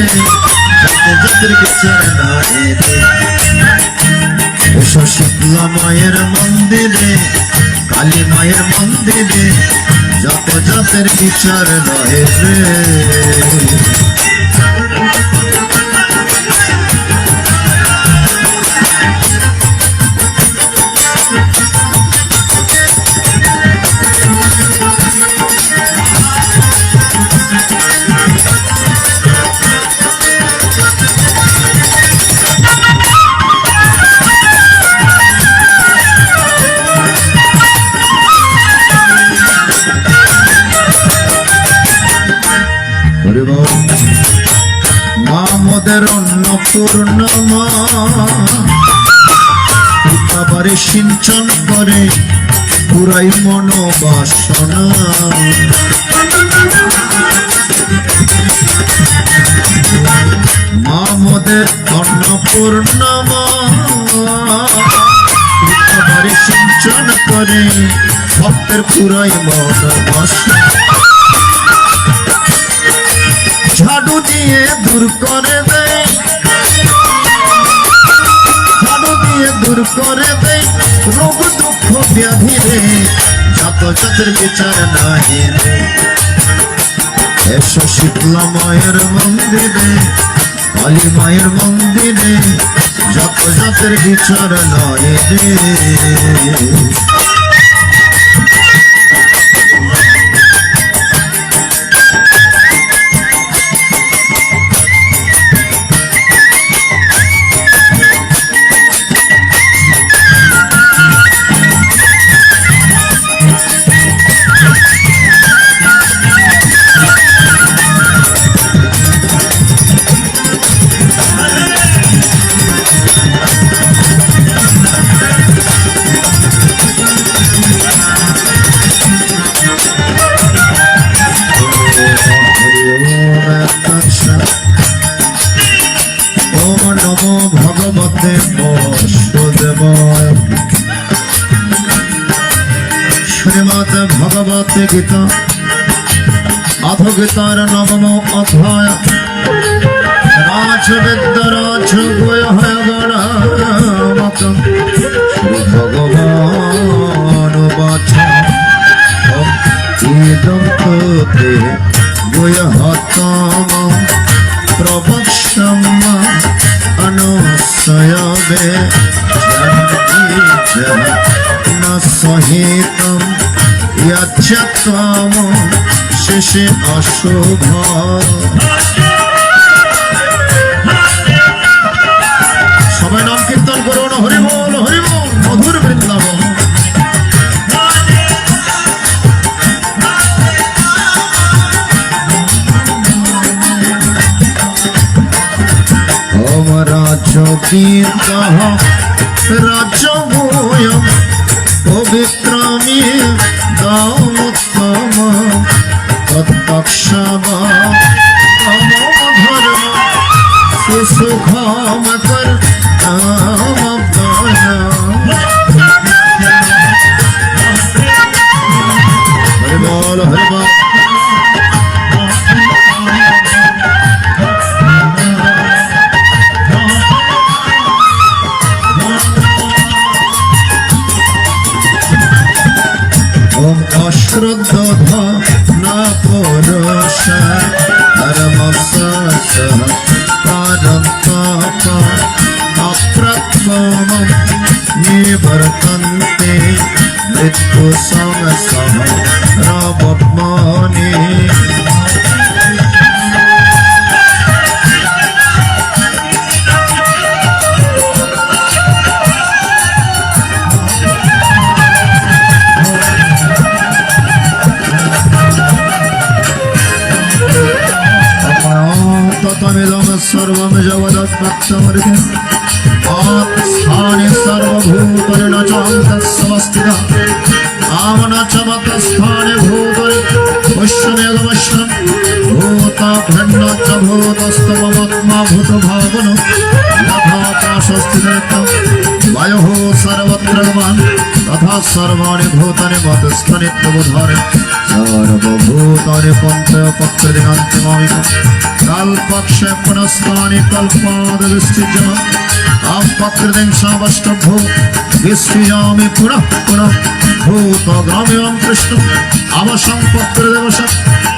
যাতে যাদের বিচার নাই রে। এসো শীতলা মায়ের মন্দিরে, কালী মায়ের মন্দিরে যত জাতের বিচার নহে রে। মা মোদের অন্নপূর্ণমা পিতাবারে সিঞ্চন করে পুরাই মনোবাসনা। মা মোদের অন্নপূর্ণমা পিতাবারে সিঞ্চন করে ভক্তের পুরাই মনোবাসনা। ঝাড়ু দিয়ে দূর করে দেয়, ঝাড়ু দিয়ে দূর করে দেয় রোগ দুঃখ ব্যাধি রে, যত জাতের বিচার নাহি রে। এসো শীতলা মায়ের মন্দিরে, কালী মায়ের মন্দিরে যত জাতের বিচার নয় রে। ভগবতে বাসুদেবায়। শ্রীমদ ভগবতে গীতা অথ গীতার নবম অধ্যায় রাজবিদ্য রাজ গণমত শ্রী ভগবান বাচ ইদং তোতে গুহ্যতম প্রবক্ষ্যম অনুসয়বে ন সহিতম যচ্ছত্বম শেষে অশুভ। সবাই নাম কীর্তন করুন, হরি বল হরি বল, মধুর বৃন্দাবন। রাজকীর্তঃ রাজভূয়ঃ পবিত্রমি দামোত্তম তৎপক্ষবা ধর্ম সুসুখম কর্তব্যয়। হরি বল হরি বল। অশ্রদ্ধ না পুরুষ ধর্মসৎ পারন্তপ অপ্রক্রম নিবর্তন্তে মৃত্যু সংসহ রবমনি। सर्वं जगदत्तमर्थे आत्स्थाने सर्वभूतले न चान्तस्वस्थितः आमन च मतस्थाने भूतले वैश्वमेकवश्यं भूताभ्यन्न च भूतस्तममात्मा भूतभावनो यथाकाशस्थितं वायुः सर्वत्र गमन् तथा सर्वाणि भूतानि मध्यस्थनित्यबोधारे सर्वभूतानि पञ्चपक्षदिनान्तिमामिकम् कल्पक्षे पुनस्तानि कल्पादविष्टिजम् আম পত্রদেং সাবষ্টভ্য বিস্মৃজামি পুনঃ পুনঃ ভূত গ্রাম্যম কৃষ্ণ অবসং পত্র দেবস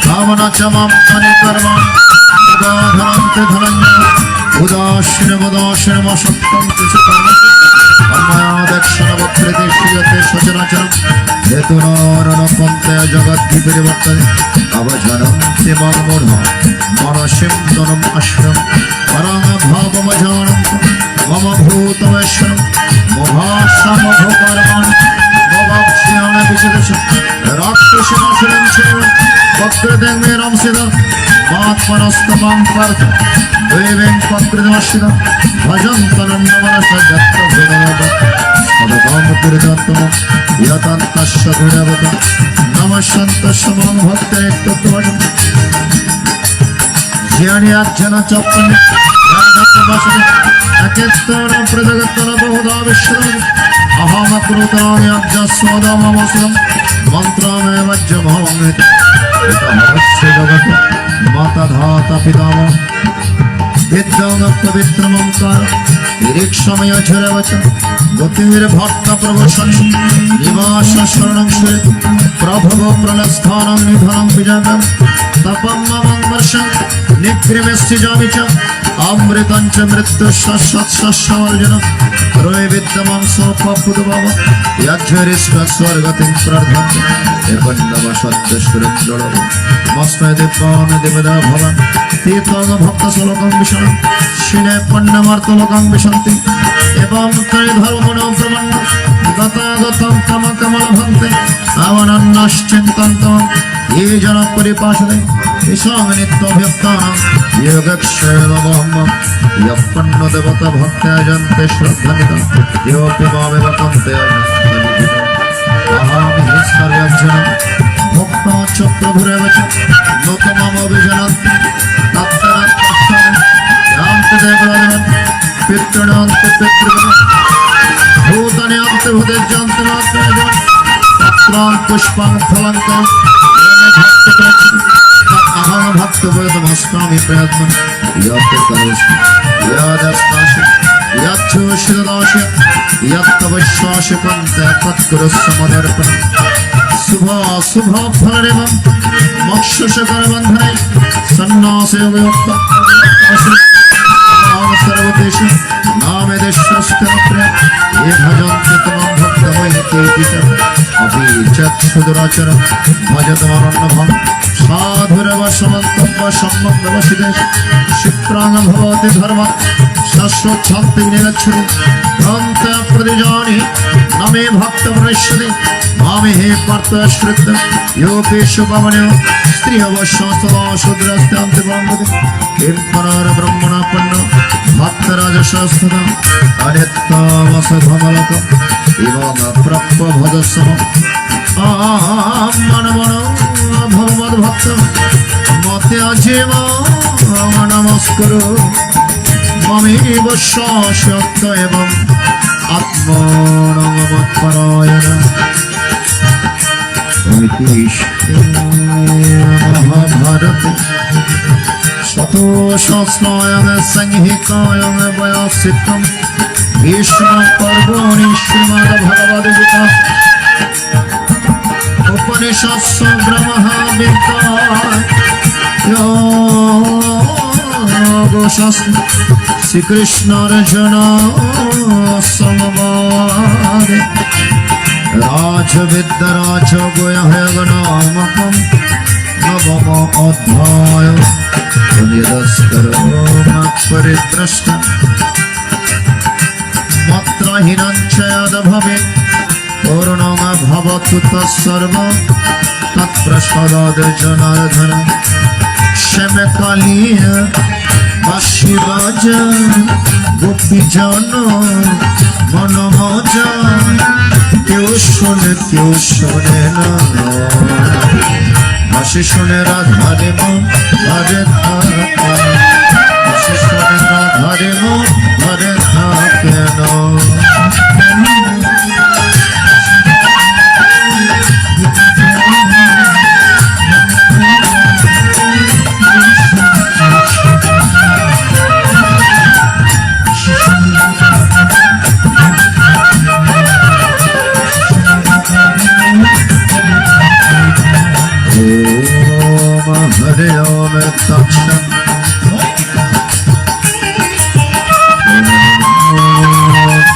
কামনা চ মাম কর্মাণ উদাধনন্তে ধনঞ্জয় উদাসীন উদাসীন মসক্তম কিছু কর্মসু কর্ময়া দক্ষিণ বক্রতে শ্রীয়তে সচরাচরম হেতুনারণপন্তে জগদ্ভি পরিবর্তনে অবজনন্তি মম মূঢ় মনসিম তনম আশ্রম পরং ভাবমজানন্ত মম ভূতমেশ্বরম মোহাসমঘ কর্মণ মোবাক্ষ্যাণ বিচিদেশ রাক্ষসীমসুরম ছেব বক্রদেং মে রমসিদম মাত্মনস্তমাং পার্থ দেবেং পত্রদমস্যিদ ভজন্তনম নমনস যত্ত বিনয়ব সদকাম পুরুষোত্তম यतन्तस्य गुणवत नमस्सन्तस्य मम भक्तैक्तत्वम् ज्ञानी अज्ञान चप्पने यादत्तवसने अकेत्तन प्रजगत्तन बहुधा विश्रम अहमकृतानि अज्ञस्वदममसुरम् मन्त्रमेव जभवमिति इतमवस्य जगत् माता धाता पितामह विद्यामपवित्रमंकार निरीक्षमय झरवचन गतिर् भक्त प्रवशन निवास शरणं श्रे प्रभव प्रणस्थानं निधनं विजयं तपं ममं वर्षं निग्रहस्य जामिच अमृतं च मृत्युशस्वर्जन रोय विद्यमं सोपपुदभव यज्ञरिष्ट स्वर्गतिं प्रार्थन्ते एकन्दव सत्यस्वरं मस्मै दिव्यान देवदा भवन तीर्थं भक्त श्लोकं विषणं शिने पुण्यमर्तलोकं विशन्ति एवं तै धर्मणो प्रमन्न गतागतं कमकमल भक्ते अवनन्नश्चिन्तन्तं ये जन परिपाशते ईशां नित्यभक्तानां योगक्षेममहं यप्पन्न देवता भक्त्या जन्ते श्रद्धानिता योऽपि मामेव कन्ते अहं हि सर्वजनं भक्ता च प्रभुरेव च लोकमभिजनन्ति पितृणान्त पितृगण भूतान्यन्त भूतेज्जान्तमात्मजन पत्रां पुष्पं फलं तं अहं भक्तवेदमस्मामि प्रयत्नं यत् करोषि यदस्तासि यच्छोषितदास्य यत्तवश्वासकन्ते तत्कुरुस्व मदर्पणम् शुभ शुभ फलरेवं मोक्षशकरबन्धने सन्नासे उपयुक्त सर्वदेशे नामे देशस्त्रे ये भजन्ते तमं भक्तमहितेति च अपि चक्षुदुराचर भजतमरण्यभं साधुरेव समन्तव्य सम्मग्नवसिदेश क्षिप्राङ्ग भवति धर्म शाश्वच्छान्ति निरच्छति भ्रान्ते प्रतिजानि न मे भक्तमनुष्यति मामे हे पार्थश्रित योगेषु पवन्यो स्त्रियवशास्तदा शूद्रस्त्यान्ति ब्रह्मति किं परार ब्रह्मणापन्न भक्तराजशास्त्रदा अनित्तामसधमलकम् इवं प्रप्पभदसमम् मनमनो भगवद्भक्त मत्याजीव नमस्कुरु ममेव शाश्वत एवम् आत्मानमत्परायण महाभारत शतोषस्नायं संहितायं वयसितं भीष्म पर्वणि श्रीमद्भगवद्गीता उपनिषत्सु ब्रह्मविद्यायोगशास्त्र श्रीकृष्ण अर्जुन संवाद राजविद्या राजगुह्यगणामकं नवम अध्याय परिद्रष्ट मात्राहीनं च यद् भवेत् पूर्णं भवतु तत्सर्व तत्प्रसादात् जनार्दन क्षमकालीय बाशिबाज गोपीजन मनमज क्यों शोने ना হাসি শুনে রাধারে মন ধরে থাকে হাসি শুনে রাধারে মন ধরে থাকে না ओम हरे ओम तत्सत्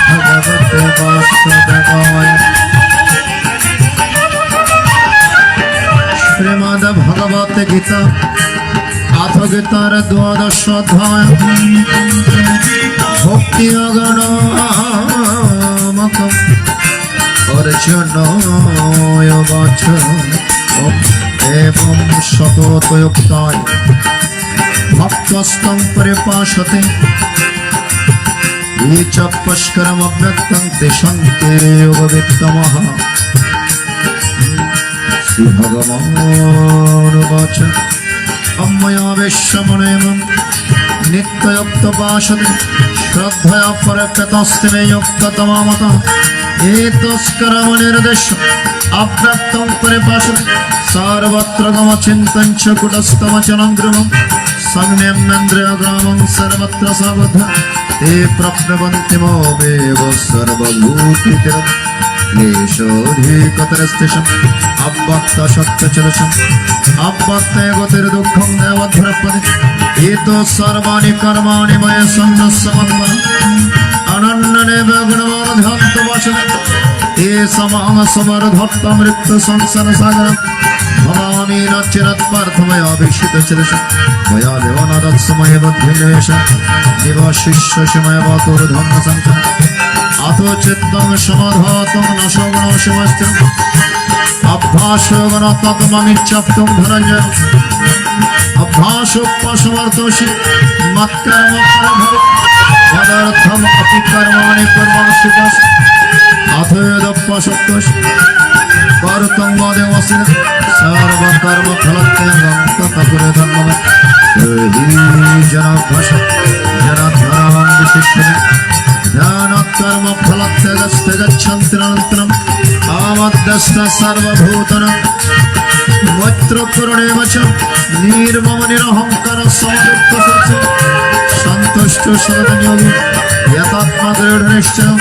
भगवते वासुदेवाय श्रीमद् भगवत गीता अथ गीतार द्वादश अध्याय भक्ति अगणमकम् अर्जुनाय वाच एवं सततयुक्ताय भक्तस्तं परिपाषते ये च पुष्करमव्यक्तं तेषां ते योगवित्तमः श्री भगवान् वाच अम्मया विश्वमुनेमं नित्ययुक्तपाशते श्रद्धया परकृतस्ते मे युक्ततममतः एतस्करमनिर्देश अव्यक्तं परिपाषते सर्वत्र गमचिन्तं च कुटस्थमचलं ध्रुवं संयम्येन्द्रियग्रामं सर्वत्र सबद्धं ते प्रप्नुवन्ति मोमेव सर्वभूतितिरत् क्लेशोऽधिकतरस्तेषाम् अव्यक्तशक्तचलशम् अव्यक्ते गतिर्दुःखं देवध्रपदे एतो सर्वाणि कर्माणि मया सन्नस्समन्वयम् अनन्यनेव गुणमोऽध्यात्मवशम् ये समाम समरधत्तमृत्युसंसारसागरम् भवामि न चिरत्पार्थमया वीक्षितचिरशम् मया देवनादत्समये बुद्धिनिवेशम् निवशिष्यमयवातुर्धर्मसङ्ख्यम् अथो चित्तं समाधातं न सगुणशिवस्त्यम् अभ्यासगुणतत्त्वमिच्छप्तुं धनञ्जय अभ्यासोपसमर्थोषि मत्कर्मफलभवे तदर्थम् अपि कर्माणि कुर्वन्सि अथो यदप्यशक्तोषि कर्तुं वदेमसि सर्वकर्मफलत्यागं ततः धर्मवत् जनाभ्यास जनाधर्मं विशिष्यते ध्यानकर्मफलत्यागस्ते गच्छन्ति अनन्तरम् आमद्यस्त सर्वभूतानां मैत्रकरुणेव च निर्मम निरहङ्कार समदुःखसुखं सन्तुष्टो सततयोगी यतात्मदृढनिश्चयं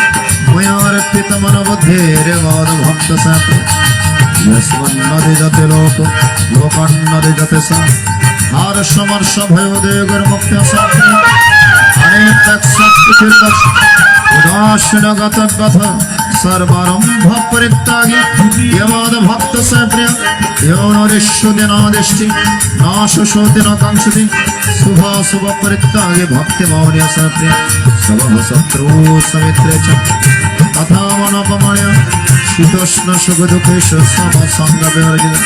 मया अर्पितमनबुद्धिर्मद्भक्तसाक्षी यस्मन्नधिजते लोकन्नधिजते स हर्षमर्षभयोदेगर्मुक्त्यसाक्षी अनेकशक्तिर्दक्ष उदासीनगतव्यथ सर्वारंभ परित्यागी यमाद भक्त से प्रिय यो नरिष्यति नादिष्टि नाशोषति न कांक्षति शुभाशुभ परित्यागी भक्ति मौर्य से प्रिय सबह शत्रु समित्रे च तथा मनोपमान्य शीतोष्ण सुख दुखेश समसंग विवर्जित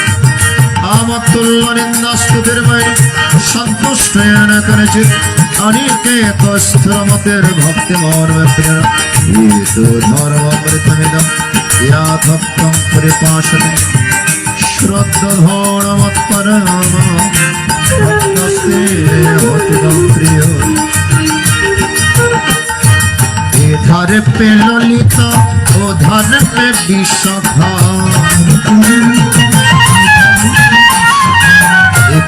आमत्तुल्य निंदास्तुतिर्मयि सन्तुष्टेन कनचित् अनिकेत स्थिरमतिर्भक्ति मौर्य प्रिय ईशो धर्ममृतमिदं याथक्तं परिपाषते श्रद्धाधर्ममत्परमा भक्तस्ते भक्तिदं प्रिय इधर पे ललिता उधर पे विशाखा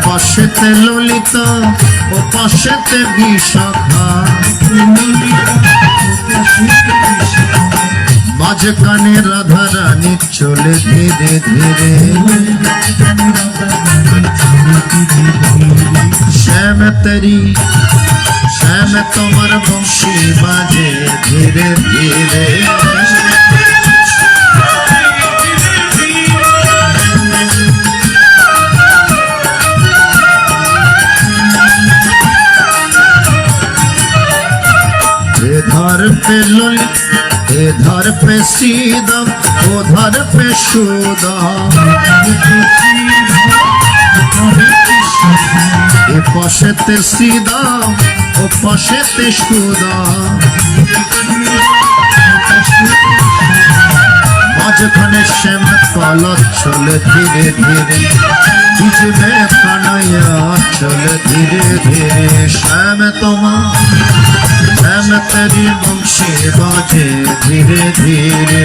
पाशेते ललिता ও পাশেতে বিশাখা মাঝখানে রাধা রানী চলে ধীরে ধীরে শ্যাম তেরি শ্যাম তোমার বংশী বাজে ধীরে ধীরে इधर पे ललित इधर पे सीधा उधर पे शुदा ए पाशेते सीधा ओ पाशेते शुदा माঝখানে শ্যাম কালা চলে ধীরে ধীরে बीच में कन्हैया चले धीरे धीरे श्याम তোমার श्याम तेरी बंशी बाजे धीरे धीरे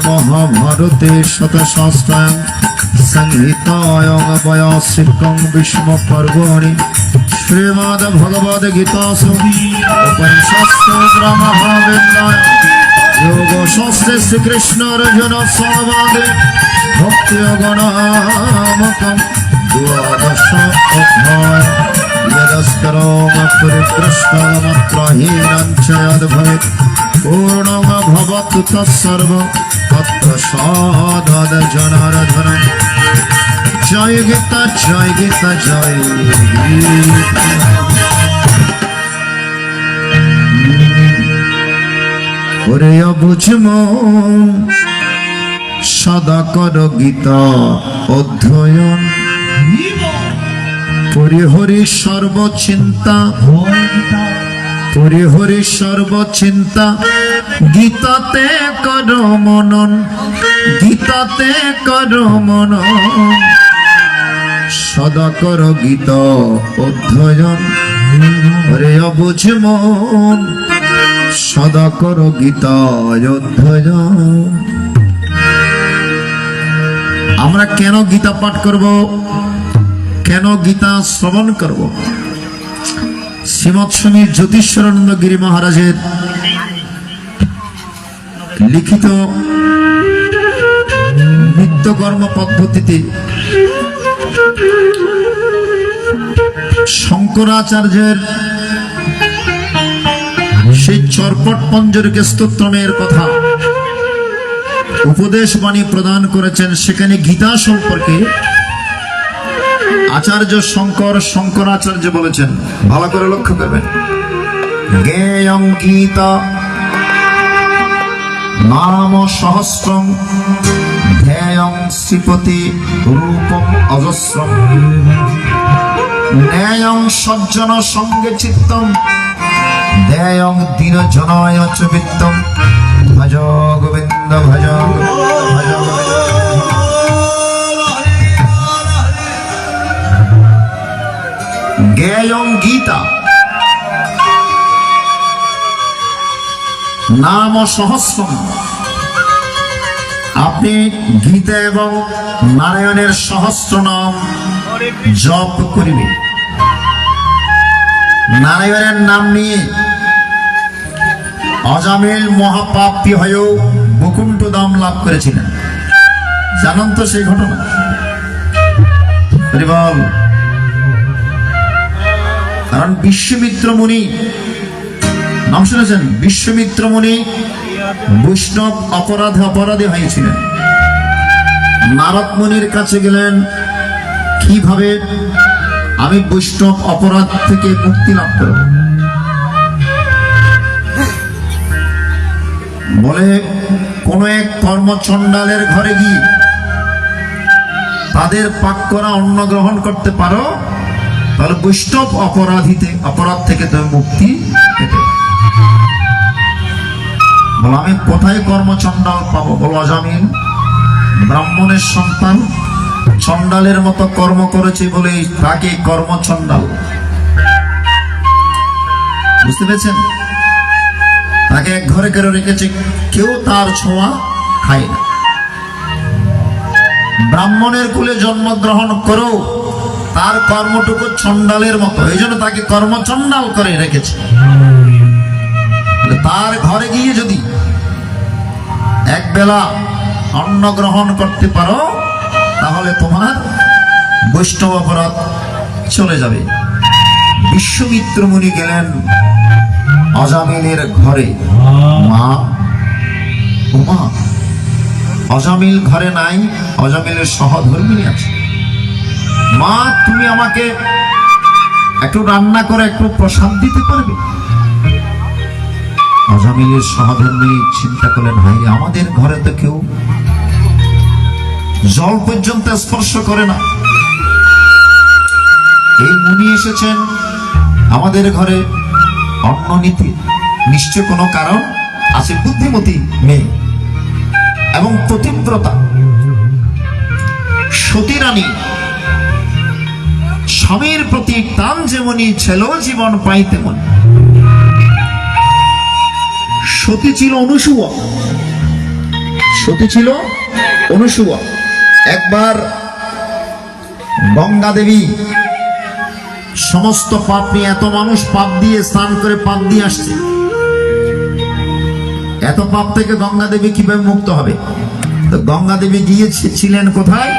महाभारते शतशास्त्रायां संहितायां वयासिकं विष्णु पर्वणि শ্রীমদ ভগবদ গীতাসু উপনিষৎসু ব্রহ্মবিদ্যায় যোগশাস্ত্রে শ্রীকৃষ্ণ অর্জুন সংবাদে ভক্তিযোগো নামকং দ্বাদশ অধ্যায় यदस्करोमकृष्णमत्रहीनं च यद्भवेत् पूर्णं भवतु तत्सर्व तत्प्रसादाज्जनार्दन जय गीता जय गीता जय गीता ওরে বুঝম সদা কর গীতা অধ্যয়ন পরিহরি সর্বচিন্তা পরিহরি সর্বচিন্তা গীতাতে কর মনন গীতাতে কর মনন সদা কর গীতা অধ্যয়ন ওরে অবুঝ মন সদা কর গীতা অধ্যয়ন। আমরা কেন গীতা পাঠ করব, কেন গীতা শ্রবণ করব? শ্রীমৎ স্বামী জ্যোতিষ্বরানন্দ গিরি মহারাজের লিখিত নিত্যকর্ম পদ্ধতিতে শঙ্করাচার্যের সেই চরপট পঞ্জরিকে স্তোত্রমের কথা উপদেশ বাণী প্রদান করেছেন। সেখানে গীতা সম্পর্কে আচার্য শঙ্করাচার্য বলেছেন, ভালো করে লক্ষ্য করবেন, জ্ঞেয়ং গীতা নাম সহস্রং ধ্যেয়ং শ্রীপতি রূপম অজস্রম ন্যায়ং সজ্জন সঙ্গে চিত্তম ধ্যেয়ং দীনজনায় চ বিত্তম ভজ গোবিন্দ ভজ ভজ জ্ঞেয়ং গীতা নাম সহস্রম। আপনি গীতা এবং নারায়ণের সহস্র নাম জপ করিবেন। নারায়ণের নাম নিয়ে অজামিল মহাপাপী হয়েও বৈকুণ্ঠ ধাম লাভ করেছিলেন। জানেন তো সেই ঘটনা? বল। কারণ বিশ্বমিত্র মুনি নাম শুনেছেন? বিশ্বমিত্র মুনি বৈষ্ণব অপরাধী হয়েছিলেন। নারদ মুনির কাছে গেলেন, কিভাবে আমি বৈষ্ণব অপরাধ থেকে মুক্তি লাভ করব? বলে কোন এক কর্মচণ্ডালের ঘরে গিয়ে তাদের পাক করা অন্ন গ্রহণ করতে পারো, তাহলে বৈষ্ণব অপরাধ থেকে তুমি মুক্তি পেতে। বলো আমি কোথায় কর্মচণ্ডাল পাবো? বলো অজামিল ব্রাহ্মণের সন্তান চণ্ডালের মতো কর্ম করেছে বলে তাকে কর্মচণ্ডাল। বুঝতে পেরেছেন? তাকে এক ঘরে করে রেখেছে, কেউ তার ছোঁয়া খায় না। ব্রাহ্মণের কুলে জন্মগ্রহণ করো, তার কর্মটুকু চণ্ডালের মতো, এই জন্য তাকে কর্মচণ্ডাল করে রেখেছে। তার ঘরে গিয়ে যদি এক বেলা অন্ন গ্রহণ করতে পারো, তাহলে তোমার বৈষ্ণব অপরাধ চলে যাবে। বিশ্বমিত্র মুনি গেলেন অজামিলের ঘরে। মা উমা অজামিল ঘরে নাই, অজামিলের সহধর্মিণী আছে। মা তুমি আমাকে একটু রান্না করে একটু প্রসাদ দিতে পারবে? অজামিলের সহধর্মিণী চিন্তা করলেন, ভাই আমাদের ঘরে তো কেউ জল পর্যন্ত স্পর্শ করে না, এই মুনি এসেছেন আমাদের ঘরে অন্ন নিতে, নিশ্চয় কোনো কারণ আছে। বুদ্ধিমতী মেয়ে এবং পতিব্রতা সতী রানী, স্বামীর প্রতি টান যেমনি ছিল জীবন পাই তেমন। সতী ছিল অনুসূয়া, সতী ছিল অনুসূয়া। একবার গঙ্গা দেবী সমস্ত পাপ নিয়ে, এত মানুষ পাপ দিয়ে স্নান করে পাপ দিয়ে আসছে, এত পাপ থেকে গঙ্গা দেবী কিভাবে মুক্ত হবে? তো গঙ্গা দেবী গিয়েছিলেন কোথায়?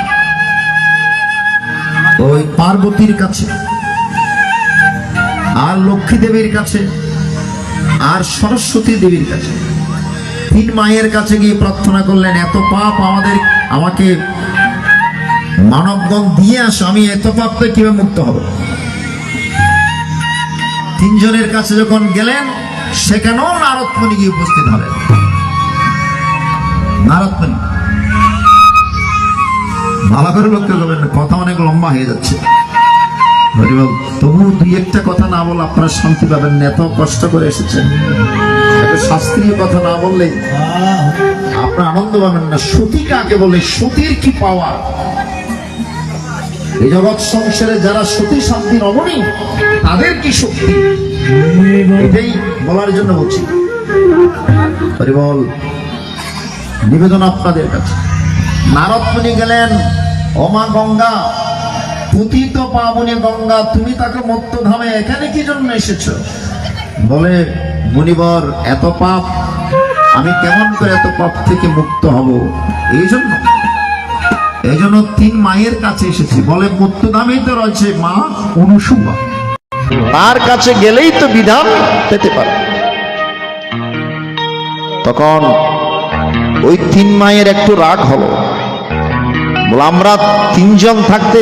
ওই পার্বতীর কাছে, আর লক্ষ্মী দেবীর কাছে, আর সরস্বতী দেবীর কাছে। তিন মায়ের কাছে গিয়ে প্রার্থনা করলেন, এত পাপ আমাকে মানবগণ দিয়ে আসো, আমি এত পাপ থেকে কিভাবে মুক্ত হব? তিনজনের কাছে যখন গেলেন, সেখানেও নারদ মুনি গিয়ে উপস্থিত হলেন। নারদ মুনি, ভালো করে লক্ষ্য করবেন, কথা অনেক লম্বা হয়ে যাচ্ছে, তবু দুই একটা কথা না বলে আপনারা শান্তি পাবেন না। এত কষ্ট করে এসেছেন, একটা শাস্ত্রীয় কথা না বললে আপনারা আনন্দ পাবেন না। সতী কাকে বলে? সতীর কি পাওয়া? এই জগৎ সংসারে যারা সতী শান্তি রমণী, তাদের কি শক্তি, এটাই বলার জন্য বলছি। হরিবল, নিবেদন আপনাদের কাছে। নারদ মুনি গেলেন, ওমা গঙ্গা, পতিত পাবনী গঙ্গা, তুমি তাকে মত্তধামে এখানে কি জন্য এসেছো? বলে, মুনিবর, এত পাপ, আমি কেমন করে এত পাপ থেকে মুক্ত হব? এই জন্য তিন মায়ের কাছে এসেছি। বলে, মত্তধামেই তো রয়েছে মা অনুসুয়া, তার কাছে গেলেই তো বিধান পেতে পারে। তখন ওই তিন মায়ের একটু রাগ হলো, বলে, আমরা তিনজন থাকতে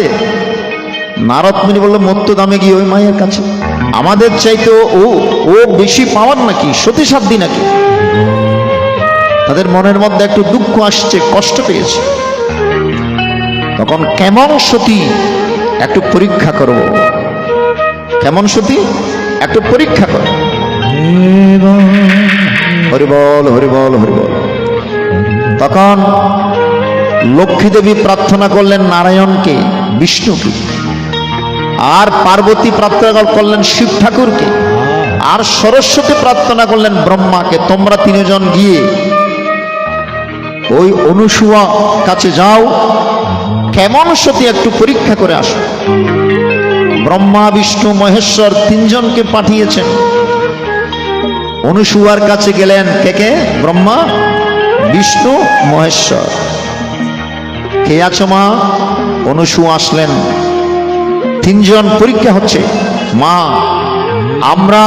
নারদ মুনি বললো, মত্তধামে গিয়ে ওই মায়ের কাছে আমাদের চাইতে ও বেশি পাওয়ার নাকি, সতী সাধ্যী নাকি? তাদের মনের মধ্যে একটু দুঃখ আসছে, কষ্ট পেয়েছে। তখন কেমন সতী একটু পরীক্ষা করব, কেমন সতী একটু পরীক্ষা করো। হরিবল, হরিবল, হরিবল। তখন লক্ষ্মী দেবী প্রার্থনা করলেন নারায়ণকে, বিষ্ণুকে, আর পার্বতী প্রার্থনা করলেন শিব ঠাকুরকে, আর সরস্বতী প্রার্থনা করলেন ব্রহ্মাকে। তোমরা তিনজন গিয়ে ওই অনুসুয়া কাছে যাও, কেমন সতী একটু পরীক্ষা করে আসো। ব্রহ্মা, বিষ্ণু, মহেশ্বর তিনজনকে পাঠিয়েছেন। অনুসুয়ার কাছে গেলেন কে কে? ব্রহ্মা, বিষ্ণু, মহেশ্বর। কে আছো মা? অনুসুয়া আসলেন। তিনজন পরীক্ষা হচ্ছে। মা, আমরা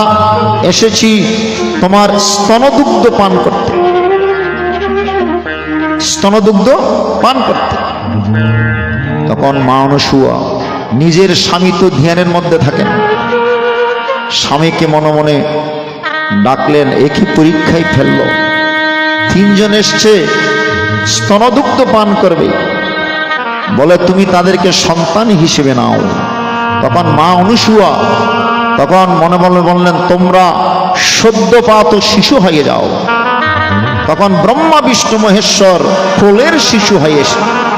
এসেছি তোমার স্তনদুগ্ধ পান করতে, স্তনদুগ্ধ পান করতে। তখন মা অনুসুয়া নিজের স্বামী তো ধ্যানের মধ্যে থাকেন, স্বামীকে মনে মনে ডাকলেন, একই পরীক্ষায় ফেললো। তিনজন এসছে, স্তনদুগ্ধ পান করবে, বলে তুমি তাদেরকে সন্তান হিসেবে নাও। তখন মা অনুসুয়া তখন মনে মনে বললেন, তোমরা সদ্যপাত শিশু হয়ে যাও। তখন ব্রহ্মা, বিষ্ণু, মহেশ্বর কোলের শিশু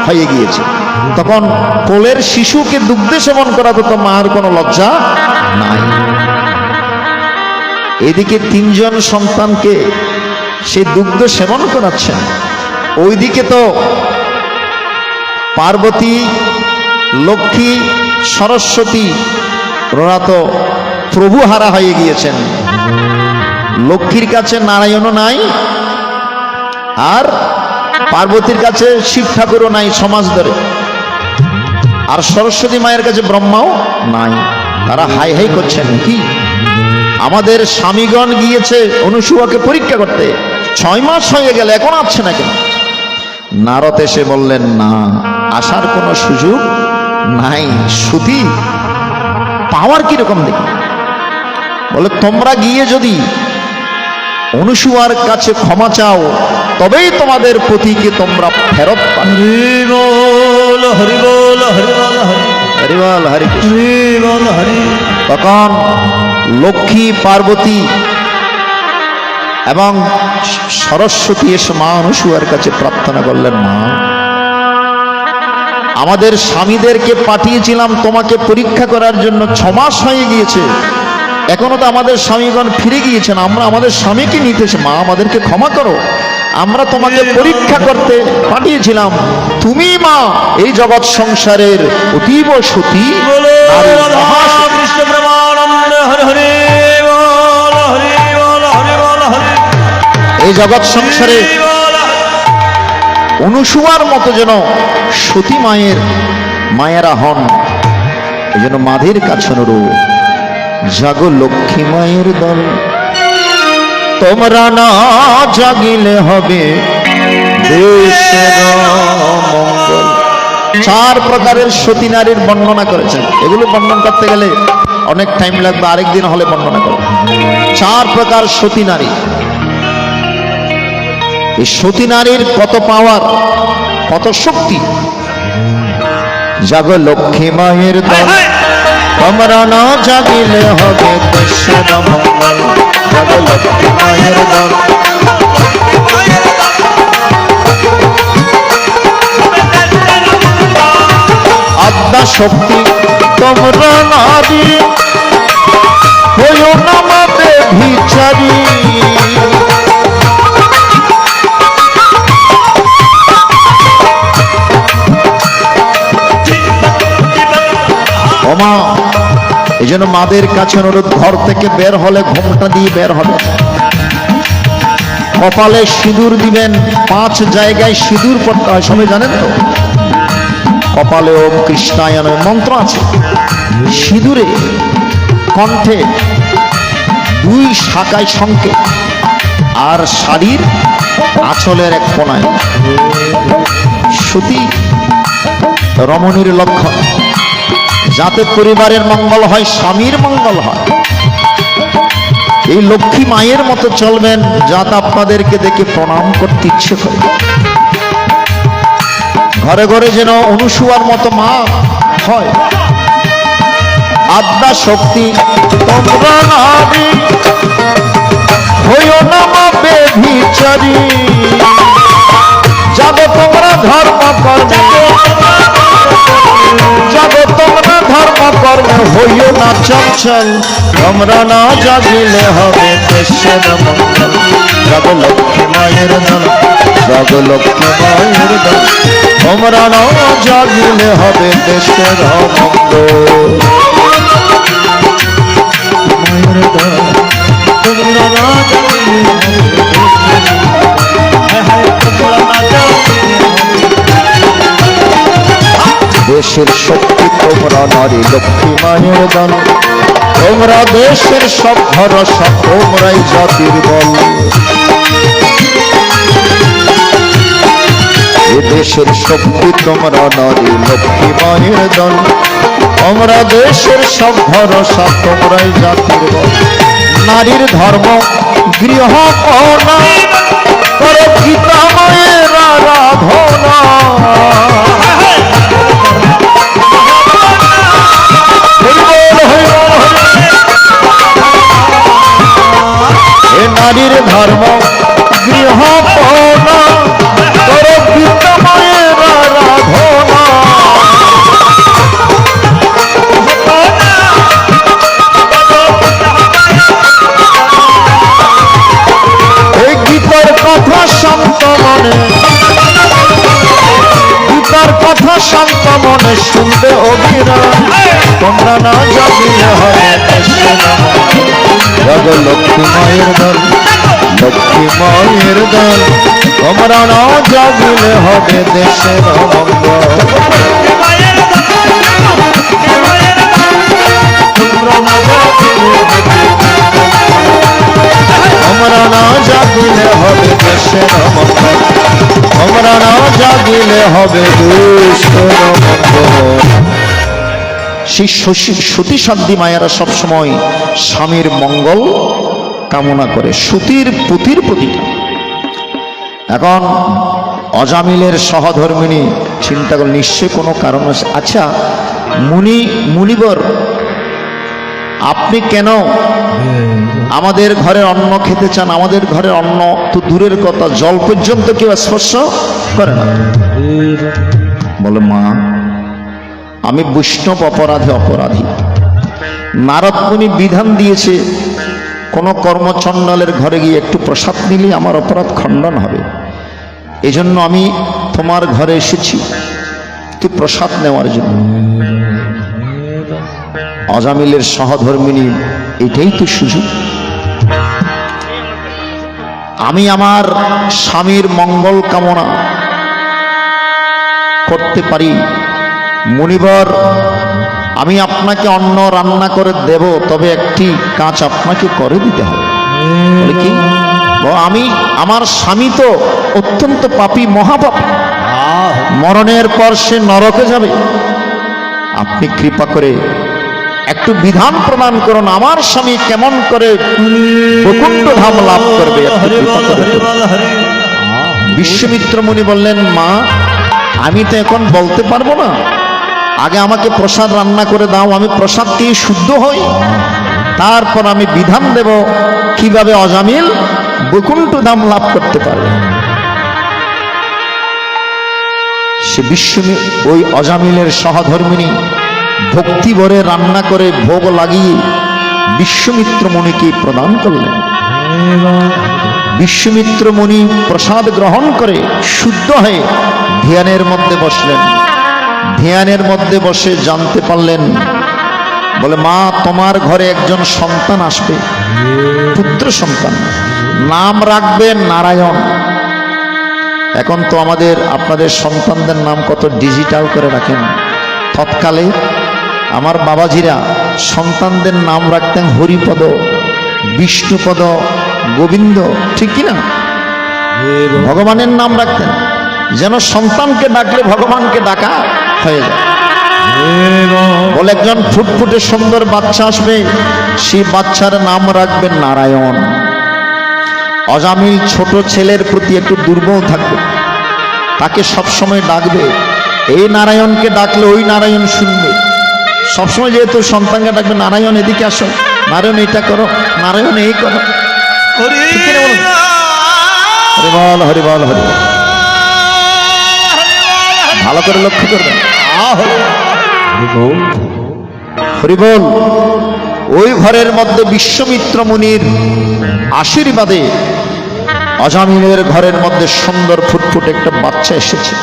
হয়ে গিয়েছে। তখন কোলের শিশুকে দুগ্ধ সেবন করা তো মার কোনো লজ্জা নাই। এদিকে তিনজন সন্তানকে সে দুগ্ধ সেবন করাচ্ছেন, ওইদিকে তো পার্বতী, লক্ষ্মী, সরস্বতী ওরা তো প্রভু হারা হয়ে গিয়েছেন। লক্ষ্মীর কাছে নারায়ণও নাই, আর পার্বতীর কাছে শিব ঠাকুরও নাই সমাজ ধরে, আর সরস্বতী মায়ের কাছে ব্রহ্মাও নাই। তারা হাই হাই করছেন, কি আমাদের স্বামীগণ গিয়েছে অনুসুয়াকে পরীক্ষা করতে, 6 মাস হয়ে গেল, এখন আসছে না কেন? নারদ এসে বললেন, না, আসার কোনো সুযোগ নাই। সতী পাওয়ার কিরকম দেখি? বলে, তোমরা গিয়ে যদি অনুসুয়ার কাছে ক্ষমা চাও, তবেই তোমাদের পতিকে তোমরা ফেরত পাবে। হরিবল, হরিবল, হরিবল, হরিবল, হরি হরিবল, হরি। তখন লক্ষ্মী, পার্বতী এবং সরস্বতী এসে মা অনুসুয়ার কাছে প্রার্থনা করলেন, মা, আমাদের স্বামীদেরকে পাঠিয়েছিলাম তোমাকে পরীক্ষা করার জন্য, 6 মাস হয়ে গিয়েছে, এখনো তো আমাদের স্বামীগণ ফিরে গিয়েছেন, আমরা আমাদের স্বামীকে নিতেছি, মা আমাদেরকে ক্ষমা করো, আমরা তোমাকে পরীক্ষা করতে পাঠিয়েছিলাম, তুমি মা এই জগৎ সংসারের অতীব সতী, এই জগৎ সংসারে অনুসুয়ার মতো যেন সতী মায়ের মায়েরা হন, এই জন্য মাধের কাছে অনুরোধ, জাগো লক্ষ্মী মায়ের দল, তোমরা না জাগিলে হবে দেশের মঙ্গল। চার প্রকারের সতী নারীর বর্ণনা করেছেন, এগুলো বর্ণনা করতে গেলে অনেক টাইম লাগবে, আরেকদিন হলে বর্ণনা করব। চার প্রকার সতী নারী। এই সতী নারীর কত পাওয়ার, কত শক্তি। জাগো লক্ষ্মী মায়ের দল, তোমরা না জাগিলে হবে দেশের মঙ্গল। জাগো লক্ষ্মী মায়ের দল, আদ্যা শক্তি তোমরা নারী, হইও না মাতে ভিচারি। ওমা, এই জন্য মাদের কাছে অনুরোধ, ঘর থেকে বের হলে ঘোমটা দিয়ে বের হবে, কপালে সিঁদুর দিবেন, 5 জায়গায় সিঁদুর পড়তে হয়, সবাই জানেন তো। কপালে ওম কৃষ্ণায় নমঃ মন্ত্র আছে, সিঁদুরে কণ্ঠে 2 শাখায় সংকেত, আর শাড়ির আঁচলের এক কোণায়। সতী রমণীর লক্ষণ, যাতে পরিবারের মঙ্গল হয়, স্বামীর মঙ্গল হয়। এই লক্ষ্মী মায়ের মতো চলবেন, যাতে আপনাদেরকে দেখে প্রণাম করতে ইচ্ছে করে। ঘরে ঘরে যেন অনুসুয়ার মতো মা হয়। আদ্যা শক্তি তোমরা নারী, হইও না মা বেভিচারী। জাগো তোমরা ধর্ম কর্মে, জাগো তোমরা ধর্ম কর্মে, হইও না চঞ্চল। তোমরা না জাগিলে হবে দেশের মঙ্গল। জাগো লক্ষ্মী মায়ের দল, জাগো লক্ষ্মী মায়ের দল, তোমরা না জাগিলে হবে দেশের মঙ্গল। মায়ের দল, তোমরা না জাগিলে হবে দেশের শক্তি তোমরা নারী, লক্ষ্মী মায়ের দল, তোমরা দেশের সব ভরসা, তোমরাই জাতির বল। এ দেশের শক্তি তোমরা নারী, লক্ষ্মী মায়ের দল, তোমরা দেশের সব ভরসা, তোমরাই জাতির বল। নারীর ধর্ম গৃহ কন্যা, করে গীতা মায়ের আরাধনা। নারীর ধর্ম গৃহ কন্যা, করে গীতা মায়ের আরাধনা। এই গীতার কথা শান্ত মনে, গীতার কথা শান্ত মনে শুনবে অবিরাম। তোমরা না জাগিলে হবে দেশের মঙ্গল। জাগো লক্ষ্মী মায়ের দল, লক্ষ্মী মায়ের দল, তোমরা না জাগিলে হবে দেশের মঙ্গল। তোমরা না জাগিলে হবে দেশের মঙ্গল, তোমরা না জাগিলে হবে দেশের মঙ্গল। সতী সাধ্বী মায়েরা সবসময় স্বামীর মঙ্গল কামনা করে, সতীর পুতির প্রতিটা। এখন অজামিলের সহধর্মিনী চিন্তা করল, নিশ্চয় কোনো কারণ আছে। আচ্ছা মুনিবর, আপনি কেন আমাদের ঘরে অন্ন খেতে চান? আমাদের ঘরে অন্ন তো দূরের কথা, জল পর্যন্ত কেউ স্পর্শ করে না। বলে, মা আমি বৈষ্ণব অপরাধী। নারদ মুনি বিধান দিয়েছে, কোন কর্মচণ্ডালের ঘরে গিয়ে একটু প্রসাদ নিলে আমার অপরাধ খণ্ডন হবে। এজন্য আমি তোমার ঘরে এসেছি তুই প্রসাদ নেওয়ার জন্য। অজামিলের সহধর্মিনী, এটাই তো সুযোগ। আমি আমার স্বামীর মঙ্গল কামনা করতে পারি, মুনিবর আমি আপনাকে অন্ন রান্না করে দেব, তবে একটি কাজ আপনাকে করে দিতে হবে। বলে কি? আমি আমার স্বামী তো অত্যন্ত পাপী, মহাপাপী, মরণের পর সে নরকে যাবে, আপনি কৃপা করে একটু বিধান প্রদান করুন, আমার স্বামী কেমন করে বৈকুণ্ঠ ধাম লাভ করবে, একটু কৃপা করে করুন। বিশ্বমিত্র মুনি বললেন, মা আমি তো এখন বলতে পারবো না, আগে আমাকে প্রসাদ রান্না করে দাও, আমি প্রসাদ খেয়ে শুদ্ধ হই, তারপর আমি বিধান দেব কিভাবে অজামিল বৈকুণ্ঠ ধাম লাভ করতে পারবে। সে ওই অজামিলের সহধর্মিনী ভক্তি ভরে রান্না করে ভোগ লাগিয়ে বিশ্বমিত্র মুনিকে প্রদান করলেন। বিশ্বমিত্র মুনি প্রসাদ গ্রহণ করে শুদ্ধ হয়ে ধ্যানের মধ্যে বসলেন। ধ্যানের মধ্যে বসে জানতে পারলেন, বলে মা তোমার ঘরে একজন সন্তান আসবে, পুত্র সন্তান, নাম রাখবে নারায়ণ। এখন তো আপনাদের সন্তানদের নাম কত ডিজিটাল করে রাখেন। তৎকালে আমার বাবাজিরা সন্তানদের নাম রাখতেন হরিপদ, বিষ্ণুপদ, গোবিন্দ, ঠিক কিনা? ভগবানের নাম রাখতেন, যেন সন্তানকে ডাকলে ভগবানকে ডাকা হয়ে যায়। বলে একজন ফুটফুটে সুন্দর বাচ্চা আসবে, সেই বাচ্চার নাম রাখবে নারায়ণ। অজামিল ছোট ছেলের প্রতি একটু দুর্বল থাকবে, তাকে সবসময় ডাকবে, এই নারায়ণকে ডাকলে ওই নারায়ণ শুনবে। সবসময় যেহেতু সন্তানকে ডাকবে, নারায়ণ এদিকে আসো, নারায়ণ এটা করো, নারায়ণ এই করো, হরিবল হরিবল হরি। ভালো করে লক্ষ্য করবেন, হরিবল। ওই ঘরের মধ্যে বিশ্বমিত্র মুনির আশীর্বাদে অজামিলের ঘরের মধ্যে সুন্দর ফুটফুট একটা বাচ্চা এসেছে,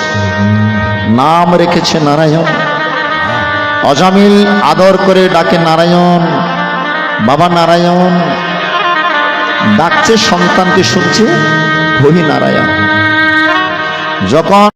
নাম রেখেছে নারায়ণ। অজামিল আদর করে ডাকে নারায়ণ, বাবা নারায়ণ। ডাকছে, সন্তানকে শুনছে, হরি নারায়ণ। যখন